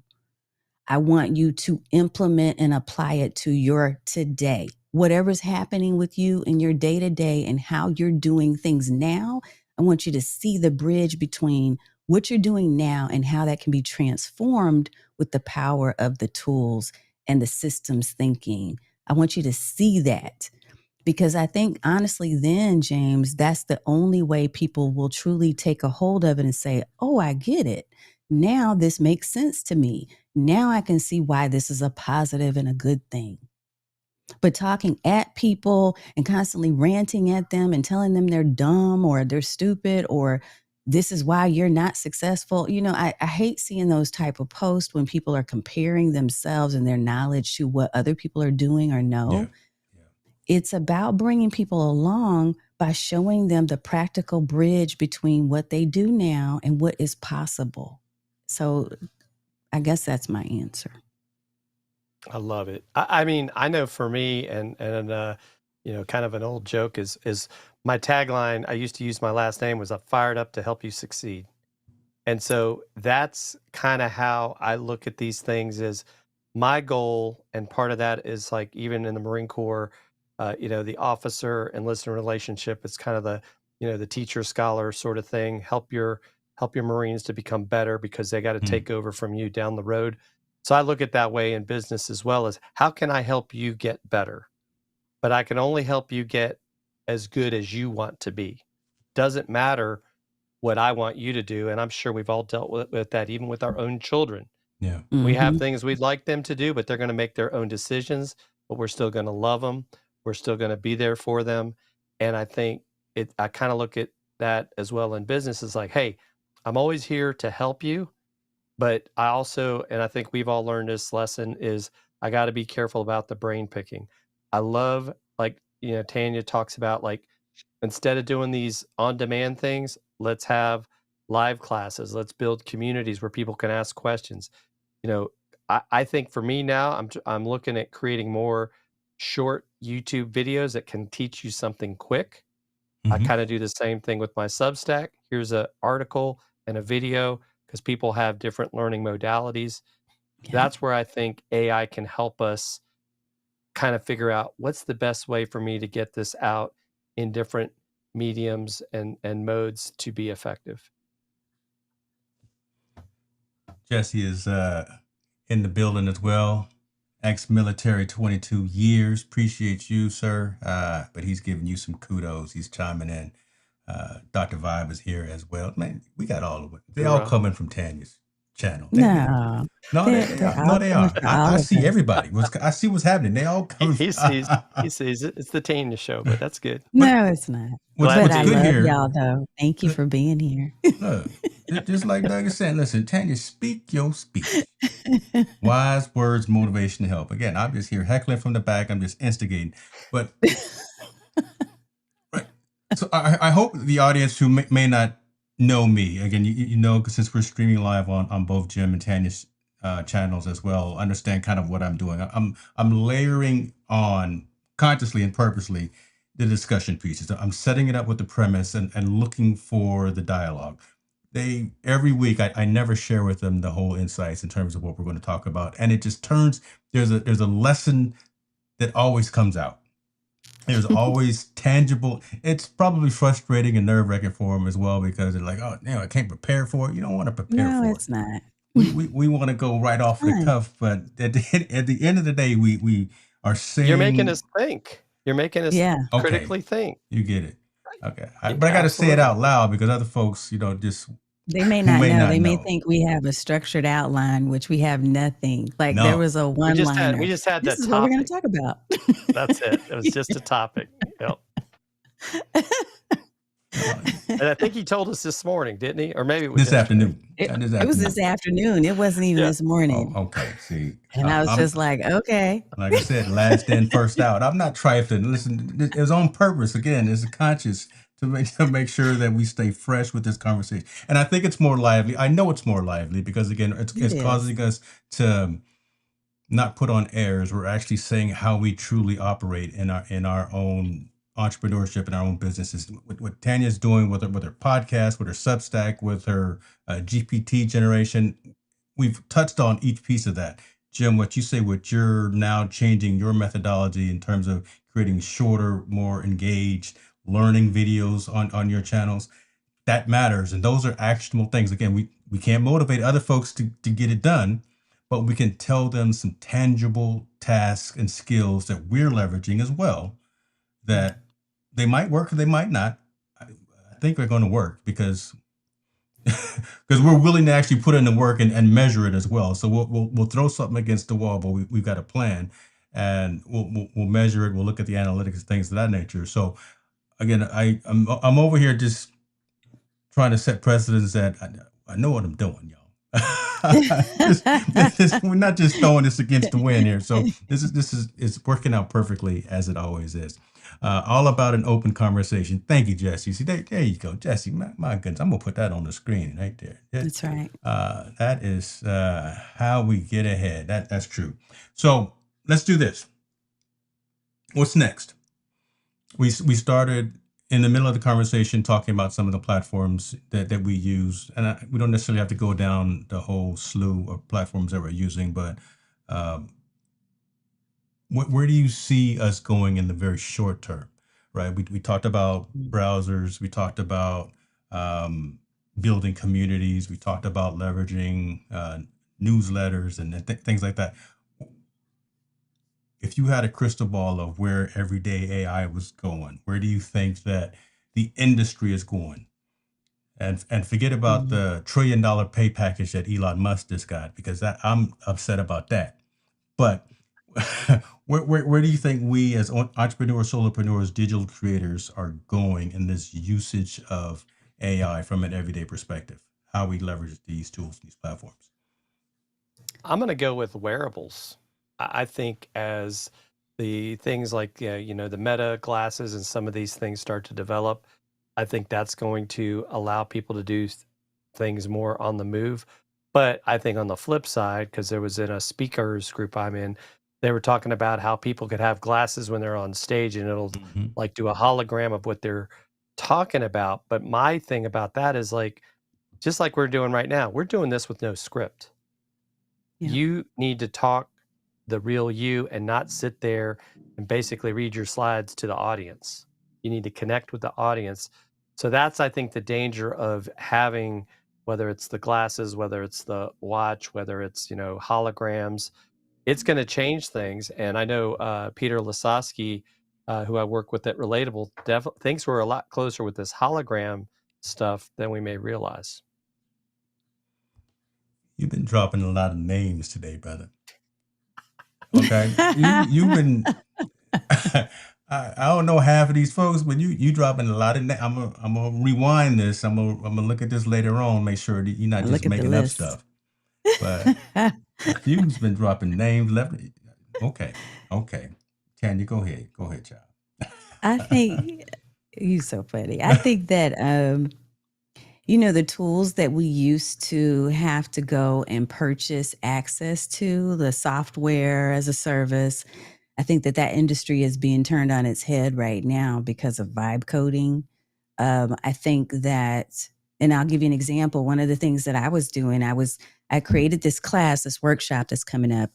I want you to implement and apply it to your today. Whatever's happening with you in your day to day and how you're doing things now, I want you to see the bridge between what you're doing now and how that can be transformed with the power of the tools and the systems thinking. I want you to see that. Because I think, honestly, then, James, that's the only way people will truly take a hold of it and say, oh, I get it. Now this makes sense to me. Now I can see why this is a positive and a good thing. But talking at people and constantly ranting at them and telling them they're dumb or they're stupid or this is why you're not successful. I hate seeing those type of posts when people are comparing themselves and their knowledge to what other people are doing or know. Yeah. It's about bringing people along by showing them the practical bridge between what they do now and what is possible. So I guess that's my answer. I love it. I mean, I know for me, and kind of an old joke is my tagline. I used to use my last name was "I'm fired up to help you succeed," and so that's kind of how I look at these things. Is my goal, and part of that is like even in the Marine Corps, the officer enlisted relationship. It's kind of the teacher scholar sort of thing. Help your Marines to become better because they got to take over from you down the road. So I look at that way in business as well as how can I help you get better? But I can only help you get as good as you want to be. Doesn't matter what I want you to do. And I'm sure we've all dealt with that, even with our own children. Yeah. We have things we'd like them to do, but they're going to make their own decisions, but we're still going to love them. We're still going to be there for them. And I think I kind of look at that as well in business as like, hey, I'm always here to help you. But I also, and I think we've all learned this lesson is I got to be careful about the brain picking. I love like, Tanya talks about like, instead of doing these on demand things, let's have live classes. Let's build communities where people can ask questions. I think for me now, I'm looking at creating more short YouTube videos that can teach you something quick. I kind of do the same thing with my Substack. Here's an article and a video because people have different learning modalities. Yeah. That's where I think AI can help us kind of figure out what's the best way for me to get this out in different mediums and modes to be effective. Jesse is in the building as well. Ex-military, 22 years. Appreciate you, sir. But he's giving you some kudos. He's chiming in. Dr. Vibe is here as well. Man, we got all of it. They all coming from Tanya's channel. No, they are. No, they are. I see everybody. I see what's happening. They all come. He sees it. It's the Tanya show, but that's good. No, it's not. What's I good love here, y'all though. Thank you for being here. Look, just like Doug is saying, listen, Tanya, speak your speech. Wise words, motivation to help. Again, I'm just here heckling from the back. I'm just instigating. But right. So I hope the audience who may not know me, again, you know, since we're streaming live on both Jim and Tanya's channels as well, understand kind of what I'm doing. I'm layering on consciously and purposely the discussion pieces. I'm setting it up with the premise and looking for the dialogue. Every week I never share with them the whole insights in terms of what we're going to talk about, and it just turns there's a lesson that always comes out. There's always tangible. It's probably frustrating and nerve-wracking for them as well because they're like, oh, I can't prepare for it. You don't want to prepare for it. No, it's not. We want to go right off the cuff, but at the end of the day, we are saying you're making us think. You're making us critically think. You get it. Okay. But I got to say it out loud because other folks, just they may not know. They may think we have a structured outline, which we have nothing. Like there was a one-liner. We just had that this is topic. What we're going to talk about. That's it. It was just a topic. Yep. And I think he told us this morning, didn't he? Or maybe it was this afternoon. It was this afternoon. It wasn't even this morning. Oh, okay. See. And I was just like, okay. Like I said, last in, first out. I'm not trifling. Listen, it was on purpose. Again, it's conscious to make sure that we stay fresh with this conversation. And I think it's more lively. I know it's more lively because, again, it's causing us to not put on airs. We're actually saying how we truly operate in our own entrepreneurship and our own businesses. What Tanya's doing with her podcast, with her Substack, with her GPT generation, we've touched on each piece of that. Jim, what you say, what you're now changing your methodology in terms of creating shorter, more engaged learning videos on your channels, that matters. And those are actionable things. Again, we can't motivate other folks to get it done, but we can tell them some tangible tasks and skills that we're leveraging as well, that they might work or they might not. I think they're going to work because we're willing to actually put in the work and measure it as well. So we'll throw something against the wall, but we've got a plan, and we'll measure it. We'll look at the analytics and things of that nature. So again, I'm over here just trying to set precedents that I know what I'm doing, y'all. We're not just throwing this against the wind here. So this is it's working out perfectly as it always is. All about an open conversation. Thank you, Jesse. See, there you go, Jesse. My goodness, I'm gonna put that on the screen right there. That's right. That is how we get ahead. That's true. So let's do this. What's next? We started in the middle of the conversation talking about some of the platforms that we use, and we don't necessarily have to go down the whole slew of platforms that we're using, but where do you see us going in the very short term, right? We talked about browsers, we talked about building communities, we talked about leveraging newsletters and things like that. If you had a crystal ball of where everyday AI was going, where do you think that the industry is going? And forget about the $1 trillion pay package that Elon Musk just got, because I'm upset about that. But where do you think we as entrepreneurs, solopreneurs, digital creators are going in this usage of AI from an everyday perspective? How we leverage these tools, these platforms? I'm going to go with wearables. I think as the things like, the Meta glasses and some of these things start to develop, I think that's going to allow people to do things more on the move. But I think on the flip side, because there was in a speakers group I'm in, they were talking about how people could have glasses when they're on stage and it'll Mhm. like do a hologram of what they're talking about. But my thing about that is like, just like we're doing right now, we're doing this with no script. Yeah. You need to talk the real you and not sit there and basically read your slides to the audience. You need to connect with the audience. So that's, I think, the danger of having, whether it's the glasses, whether it's the watch, whether it's, holograms, it's going to change things. And I know Peter Lasowski, who I work with at Relatable, thinks we're a lot closer with this hologram stuff than we may realize. You've been dropping a lot of names today, brother. Okay, you've been. I don't know half of these folks, but you dropping a lot of. I'm gonna rewind this. I'm gonna look at this later on. Make sure that you're not just Look at the making up list. stuff. But a few's been dropping names left. Okay, Tanya, go ahead, child. I think you're so funny. I think that the tools that we used to have to go and purchase access to, the software as a service, I think that industry is being turned on its head right now because of vibe coding. I think that, and I'll give you an example. One of the things that I was doing, I created this class, this workshop that's coming up,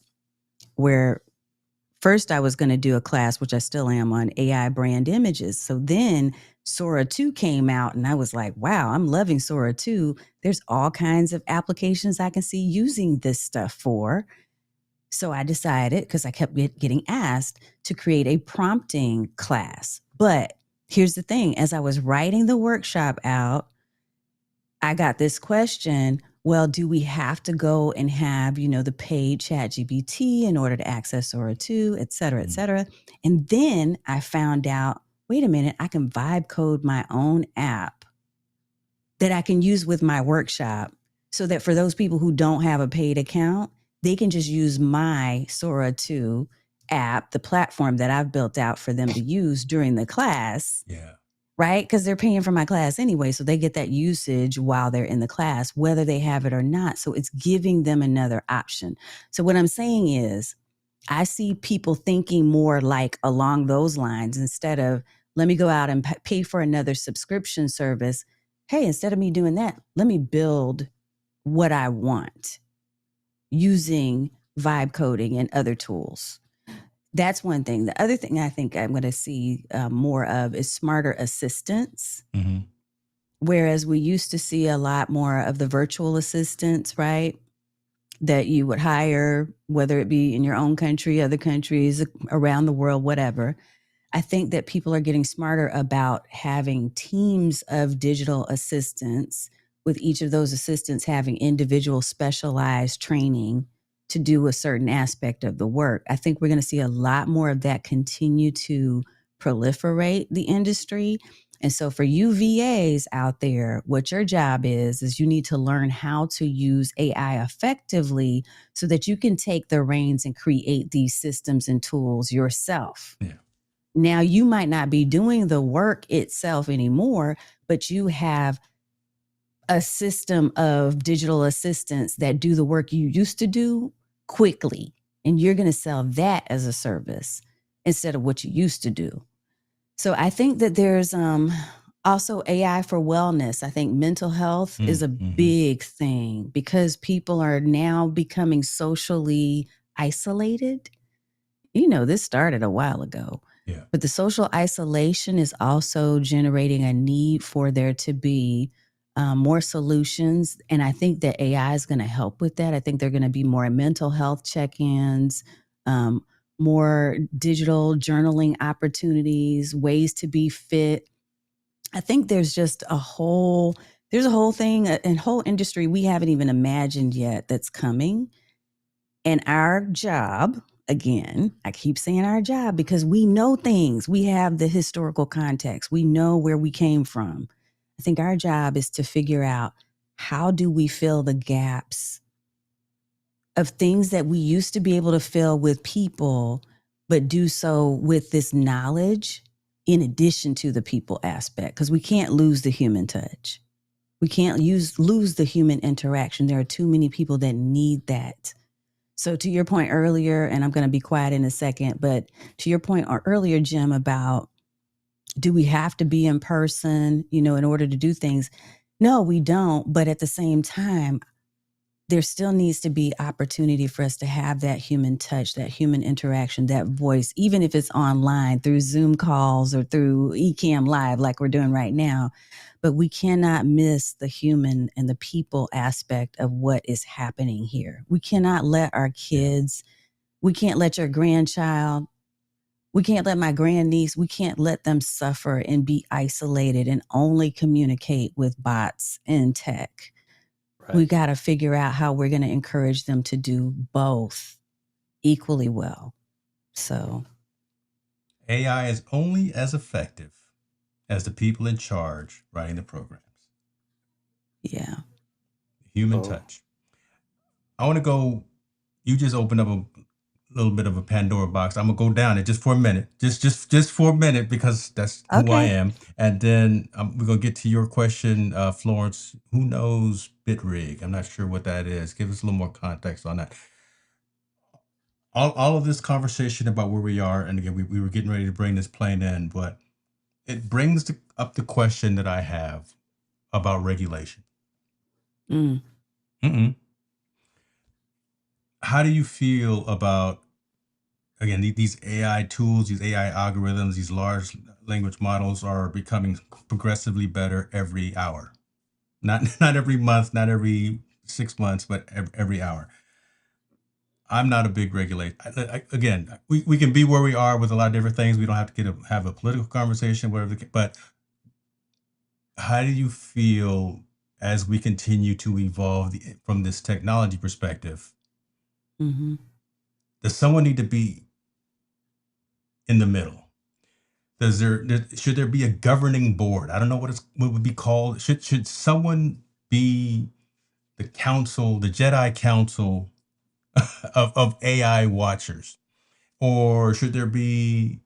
where first I was going to do a class, which I still am, on AI brand images. So then Sora 2 came out and I was like, wow, I'm loving Sora 2. There's all kinds of applications I can see using this stuff for. So I decided, because I kept getting asked, to create a prompting class. But here's the thing, as I was writing the workshop out, I got this question, well, do we have to go and have, the paid ChatGPT in order to access Sora 2, et cetera, et cetera? And then I found out, wait a minute, I can vibe code my own app that I can use with my workshop, so that for those people who don't have a paid account, they can just use my Sora 2 app, the platform that I've built out for them to use during the class. Yeah. Right? Because they're paying for my class anyway. So they get that usage while they're in the class, whether they have it or not. So it's giving them another option. So what I'm saying is, I see people thinking more like along those lines, instead of, let me go out and pay for another subscription service. Hey, instead of me doing that, let me build what I want using vibe coding and other tools. That's one thing. The other thing I think I'm going to see more of is smarter assistants. Mm-hmm. Whereas we used to see a lot more of the virtual assistants, right? That you would hire, whether it be in your own country, other countries, around the world, whatever. I think that people are getting smarter about having teams of digital assistants, with each of those assistants having individual specialized training to do a certain aspect of the work. I think we're going to see a lot more of that continue to proliferate the industry. And so for you VAs out there, what your job is you need to learn how to use AI effectively so that you can take the reins and create these systems and tools yourself. Yeah. Now, you might not be doing the work itself anymore, but you have a system of digital assistants that do the work you used to do quickly. And you're going to sell that as a service instead of what you used to do. So I think that there's also AI for wellness. I think mental health is a big thing because people are now becoming socially isolated. You know, this started a while ago. Yeah. But the social isolation is also generating a need for there to be more solutions. And I think that AI is going to help with that. I think there are going to be more mental health check-ins, more digital journaling opportunities, ways to be fit. I think there's just a whole thing, a whole industry we haven't even imagined yet that's coming. And our job, again, I keep saying our job because we know things. We have the historical context. We know where we came from. I think our job is to figure out, how do we fill the gaps of things that we used to be able to fill with people, but do so with this knowledge in addition to the people aspect, because we can't lose the human touch. We can't lose the human interaction. There are too many people that need that. So to your point earlier, and I'm going to be quiet in a second, but to your point earlier, Jim, about, do we have to be in person, in order to do things? No, we don't. But at the same time, there still needs to be opportunity for us to have that human touch, that human interaction, that voice, even if it's online through Zoom calls or through Ecamm Live like we're doing right now. But we cannot miss the human and the people aspect of what is happening here. We cannot let our kids, we can't let your grandchild, we can't let my grandniece, we can't let them suffer and be isolated and only communicate with bots and tech. Right. We got to figure out how we're going to encourage them to do both equally well. So AI is only as effective as the people in charge writing the programs. Yeah. Human touch. I want to go, you just opened up a little bit of a Pandora box. I'm gonna go down it just for a minute, just for a minute, because that's who I am. And then we're gonna get to your question, Florence. Who knows BitRig? I'm not sure what that is. Give us a little more context on that. All of this conversation about where we are, and again, we were getting ready to bring this plane in, but it brings up the question that I have about regulation. How do you feel about, again, these AI tools, these AI algorithms, these large language models are becoming progressively better every hour? Not every month, not every 6 months, but every hour. I'm not a big regulator. Again, we can be where we are with a lot of different things. We don't have to have a political conversation, whatever. But how do you feel as we continue to evolve from this technology perspective? Does someone need to be in the middle? Should there be a governing board? I don't know what would be called. Should someone be the council, the Jedi council of AI watchers? Or should there be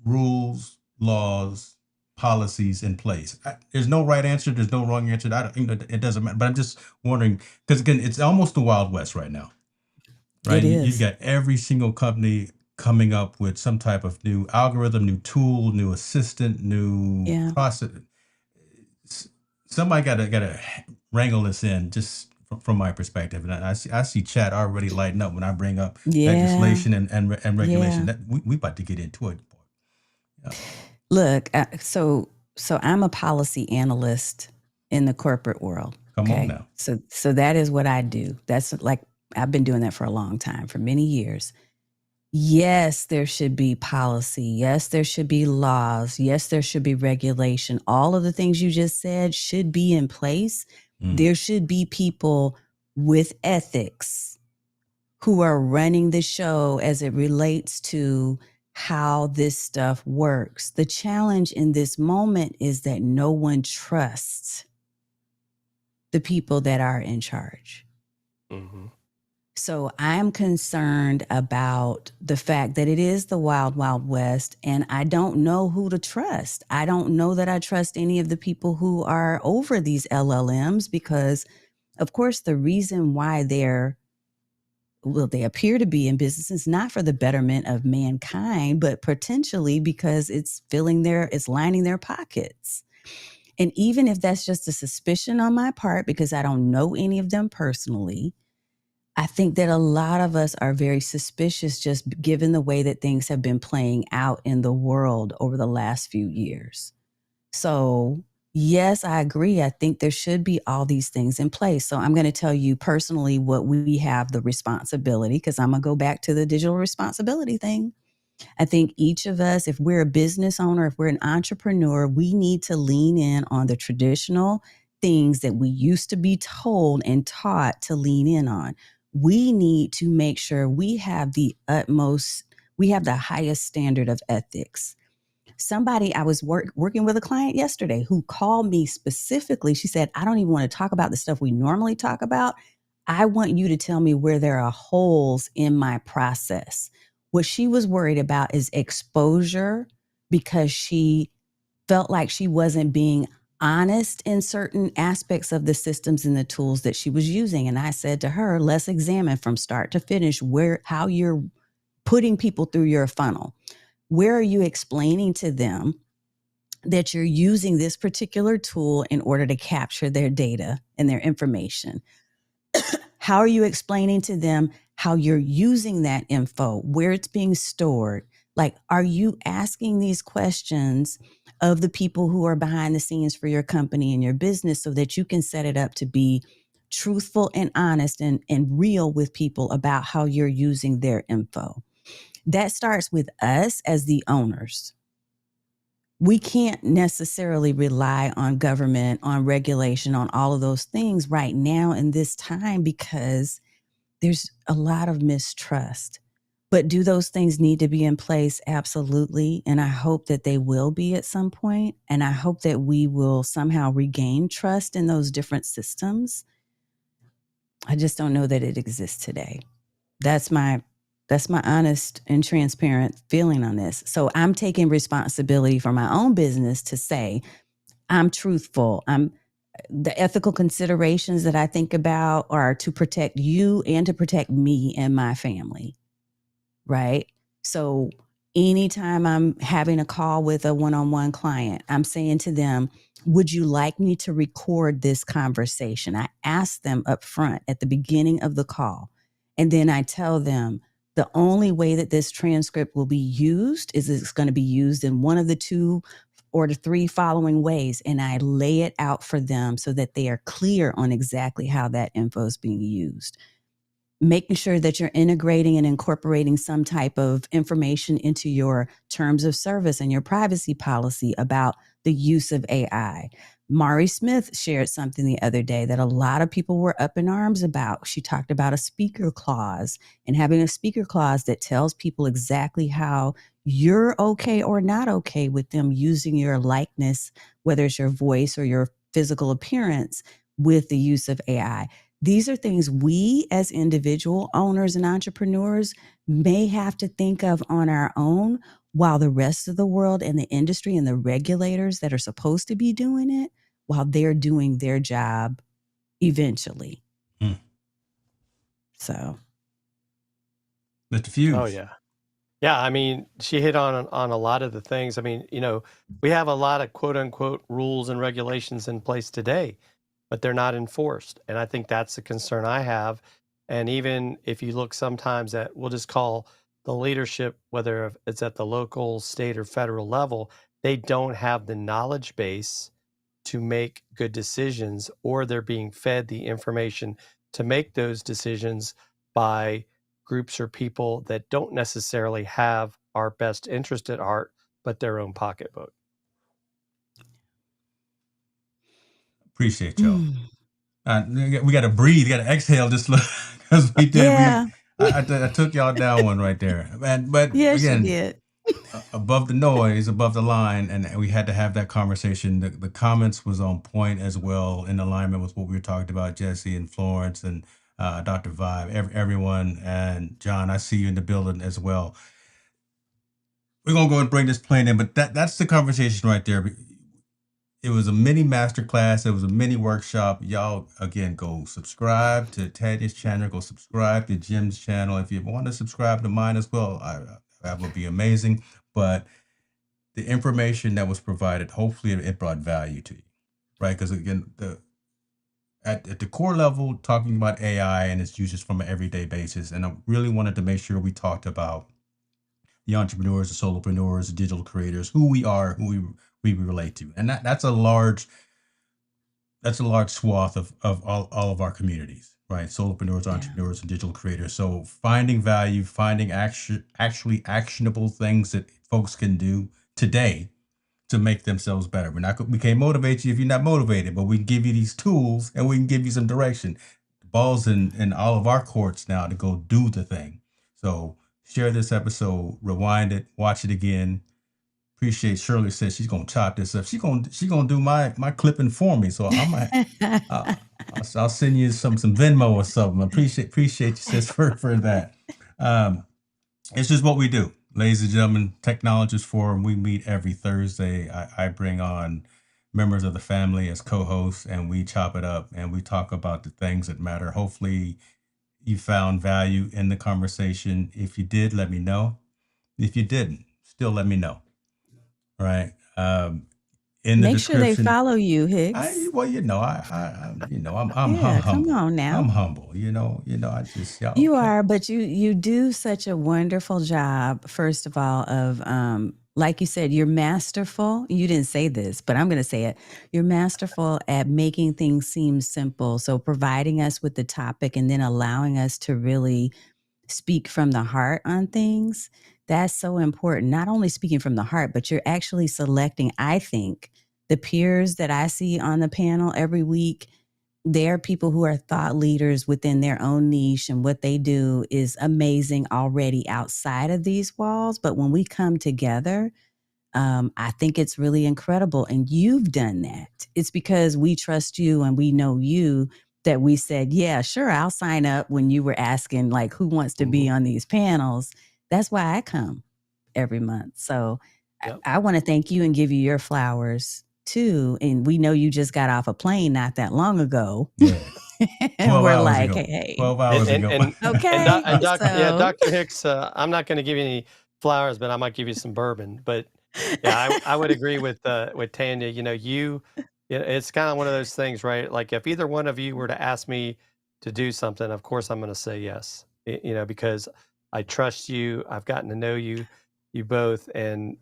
rules, laws, policies in place? There's no right answer. There's no wrong answer. It doesn't matter. But I'm just wondering, because again, it's almost the Wild West right now, right? It is. You've got every single company coming up with some type of new algorithm, new tool, new assistant, new process. Somebody gotta wrangle this in just from my perspective. And I see chat already lighting up when I bring up Yeah. legislation and regulation. Yeah. That we about to get into it. Yeah. Look, so I'm a policy analyst in the corporate world. Come on Okay. now. So that is what I do. That's like, I've been doing that for a long time, for many years. Yes, there should be policy. Yes, there should be laws. Yes, there should be regulation. All of the things you just said should be in place. There should be people with ethics who are running the show as it relates to how this stuff works. The challenge in this moment is that no one trusts the people that are in charge. Mm-hmm. So I'm concerned about the fact that it is the wild, wild west, and I don't know who to trust. I don't know that I trust any of the people who are over these LLMs because, of course, the reason why they appear to be in business is not for the betterment of mankind, but potentially because it's lining their pockets. And even if that's just a suspicion on my part, because I don't know any of them personally, I think that a lot of us are very suspicious just given the way that things have been playing out in the world over the last few years. So, yes, I agree. I think there should be all these things in place. So, I'm going to tell you personally what we have the responsibility, because I'm going to go back to the digital responsibility thing. I think each of us, if we're a business owner, if we're an entrepreneur, we need to lean in on the traditional things that we used to be told and taught to lean in on. We need to make sure we have the highest standard of ethics. I was working with a client yesterday who called me specifically. She said, I don't even want to talk about the stuff we normally talk about. I want you to tell me where there are holes in my process. What she was worried about is exposure because she felt like she wasn't being honest in certain aspects of the systems and the tools that she was using. And I said to her, let's examine from start to finish how you're putting people through your funnel. Where are you explaining to them that you're using this particular tool in order to capture their data and their information? How are you explaining to them how you're using that info, where it's being stored? Like, are you asking these questions of the people who are behind the scenes for your company and your business so that you can set it up to be truthful and honest and real with people about how you're using their info? That starts with us as the owners. We can't necessarily rely on government, on regulation, on all of those things right now in this time because there's a lot of mistrust. But do those things need to be in place? Absolutely. And I hope that they will be at some point. And I hope that we will somehow regain trust in those different systems. I just don't know that it exists today. That's my honest and transparent feeling on this. So I'm taking responsibility for my own business to say I'm truthful. The ethical considerations that I think about are to protect you and to protect me and my family, right? So anytime I'm having a call with a one-on-one client, I'm saying to them, would you like me to record this conversation? I ask them up front at the beginning of the call. And then I tell them the only way that this transcript will be used is it's going to be used in one of the two or the three following ways. And I lay it out for them so that they are clear on exactly how that info is being used. Making sure that you're integrating and incorporating some type of information into your terms of service and your privacy policy about the use of AI. Mari Smith shared something the other day that a lot of people were up in arms about. She talked about a speaker clause and having a speaker clause that tells people exactly how you're okay or not okay with them using your likeness, whether it's your voice or your physical appearance, with the use of AI. These are things we as individual owners and entrepreneurs may have to think of on our own while the rest of the world and the industry and the regulators that are supposed to be doing it, while they're doing their job eventually. So. Mr. Fuse. Oh, yeah. Yeah, I mean, she hit on a lot of the things. I mean, we have a lot of quote unquote rules and regulations in place today. but they're not enforced. And I think that's the concern I have. And even if you look sometimes at, we'll just call the leadership, whether it's at the local, state, or federal level, they don't have the knowledge base to make good decisions, or they're being fed the information to make those decisions by groups or people that don't necessarily have our best interest at heart, but their own pocketbook. Appreciate y'all. We got to breathe, got to exhale just because we did. Yeah. I took y'all down one right there, man. But Yes, you again, did. above the noise, above the line, and we had to have that conversation. The comments was on point as well, in alignment with what we were talking about, Jesse and Florence and Dr. Vibe, everyone, and John. I see you in the building as well. We're gonna go and bring this plane in, but that's the conversation right there. It was a mini masterclass. It was a mini workshop. Y'all, again, go subscribe to Tanya's channel. Go subscribe to Jim's channel. If you want to subscribe to mine as well, that would be amazing. But the information that was provided, hopefully it brought value to you, right? Because again, at the core level, talking about AI and its uses from an everyday basis, and I really wanted to make sure we talked about the entrepreneurs, the solopreneurs, the digital creators, who we are, who we relate to, and that's a large swath of all of our communities, right? Solopreneurs, entrepreneurs, and digital creators. So finding value, finding actually actionable things that folks can do today to make themselves better. We can't motivate you if you're not motivated, but we can give you these tools and we can give you some direction. The ball's in all of our courts now to go do the thing. So share this episode, rewind it, watch it again. Appreciate Shirley says she's gonna chop this up. She's gonna do my clipping for me. So I'll send you some Venmo or something. Appreciate you, sis, for that. It's just what we do, ladies and gentlemen. Technologist Forum. We meet every Thursday. I bring on members of the family as co-hosts, and we chop it up and we talk about the things that matter. Hopefully, you found value in the conversation. If you did, let me know. If you didn't, still let me know. Right. In the Make sure they description, follow you, Hicks. I'm Yeah, come humble. on now. I'm humble. I just y'all. You are, but you do such a wonderful job, first of all, of like you said, you're masterful. You didn't say this, but I'm going to say it. You're masterful at making things seem simple. So providing us with the topic and then allowing us to really speak from the heart on things. That's so important. Not only speaking from the heart, but you're actually selecting, I think, the peers that I see on the panel every week. They're people who are thought leaders within their own niche, and what they do is amazing already outside of these walls. But when we come together, I think it's really incredible. And you've done that. It's because we trust you and we know you that we said, yeah, sure, I'll sign up when you were asking, like, who wants to be on these panels. That's why I come every month. So Yep. I want to thank you and give you your flowers too. And we know you just got off a plane not that long ago. Yeah. And we're 12 hours like, ago. hey. 12 hours ago. Okay. Dr. Hicks, I'm not going to give you any flowers, but I might give you some bourbon. But yeah, I would agree with Tanya. It's kind of one of those things, right? Like if either one of you were to ask me to do something, of course I'm going to say yes. Because I trust you. I've gotten to know you both, and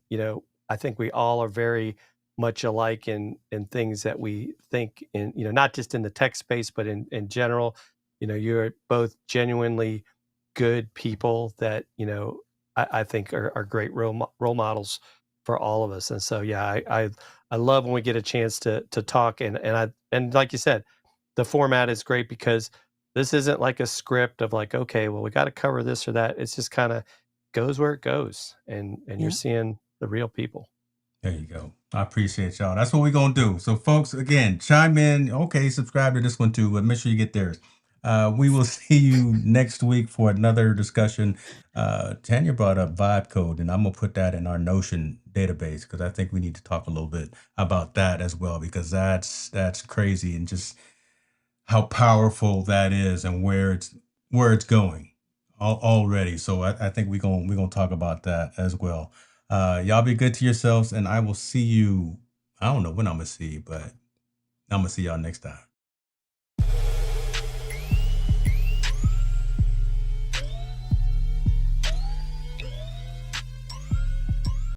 I think we all are very much alike in things that we think in, not just in the tech space, but in general. You're both genuinely good people that I think are great role models for all of us. And so yeah, I love when we get a chance to talk, and like you said, the format is great because this isn't like a script of like, okay, well, we got to cover this or that. It's just kind of goes where it goes, and you're seeing the real people. There you go. I appreciate y'all. That's what we're going to do. So, folks, again, chime in. Okay, subscribe to this one too, but make sure you get theirs. We will see you next week for another discussion. Tanya brought up vibe code, and I'm going to put that in our Notion database because I think we need to talk a little bit about that as well, because that's crazy, and just how powerful that is and where it's going already. So I think we're gonna talk about that as well. Y'all be good to yourselves, and I will see you. I don't know when I'm gonna see you, but I'm gonna see y'all next time.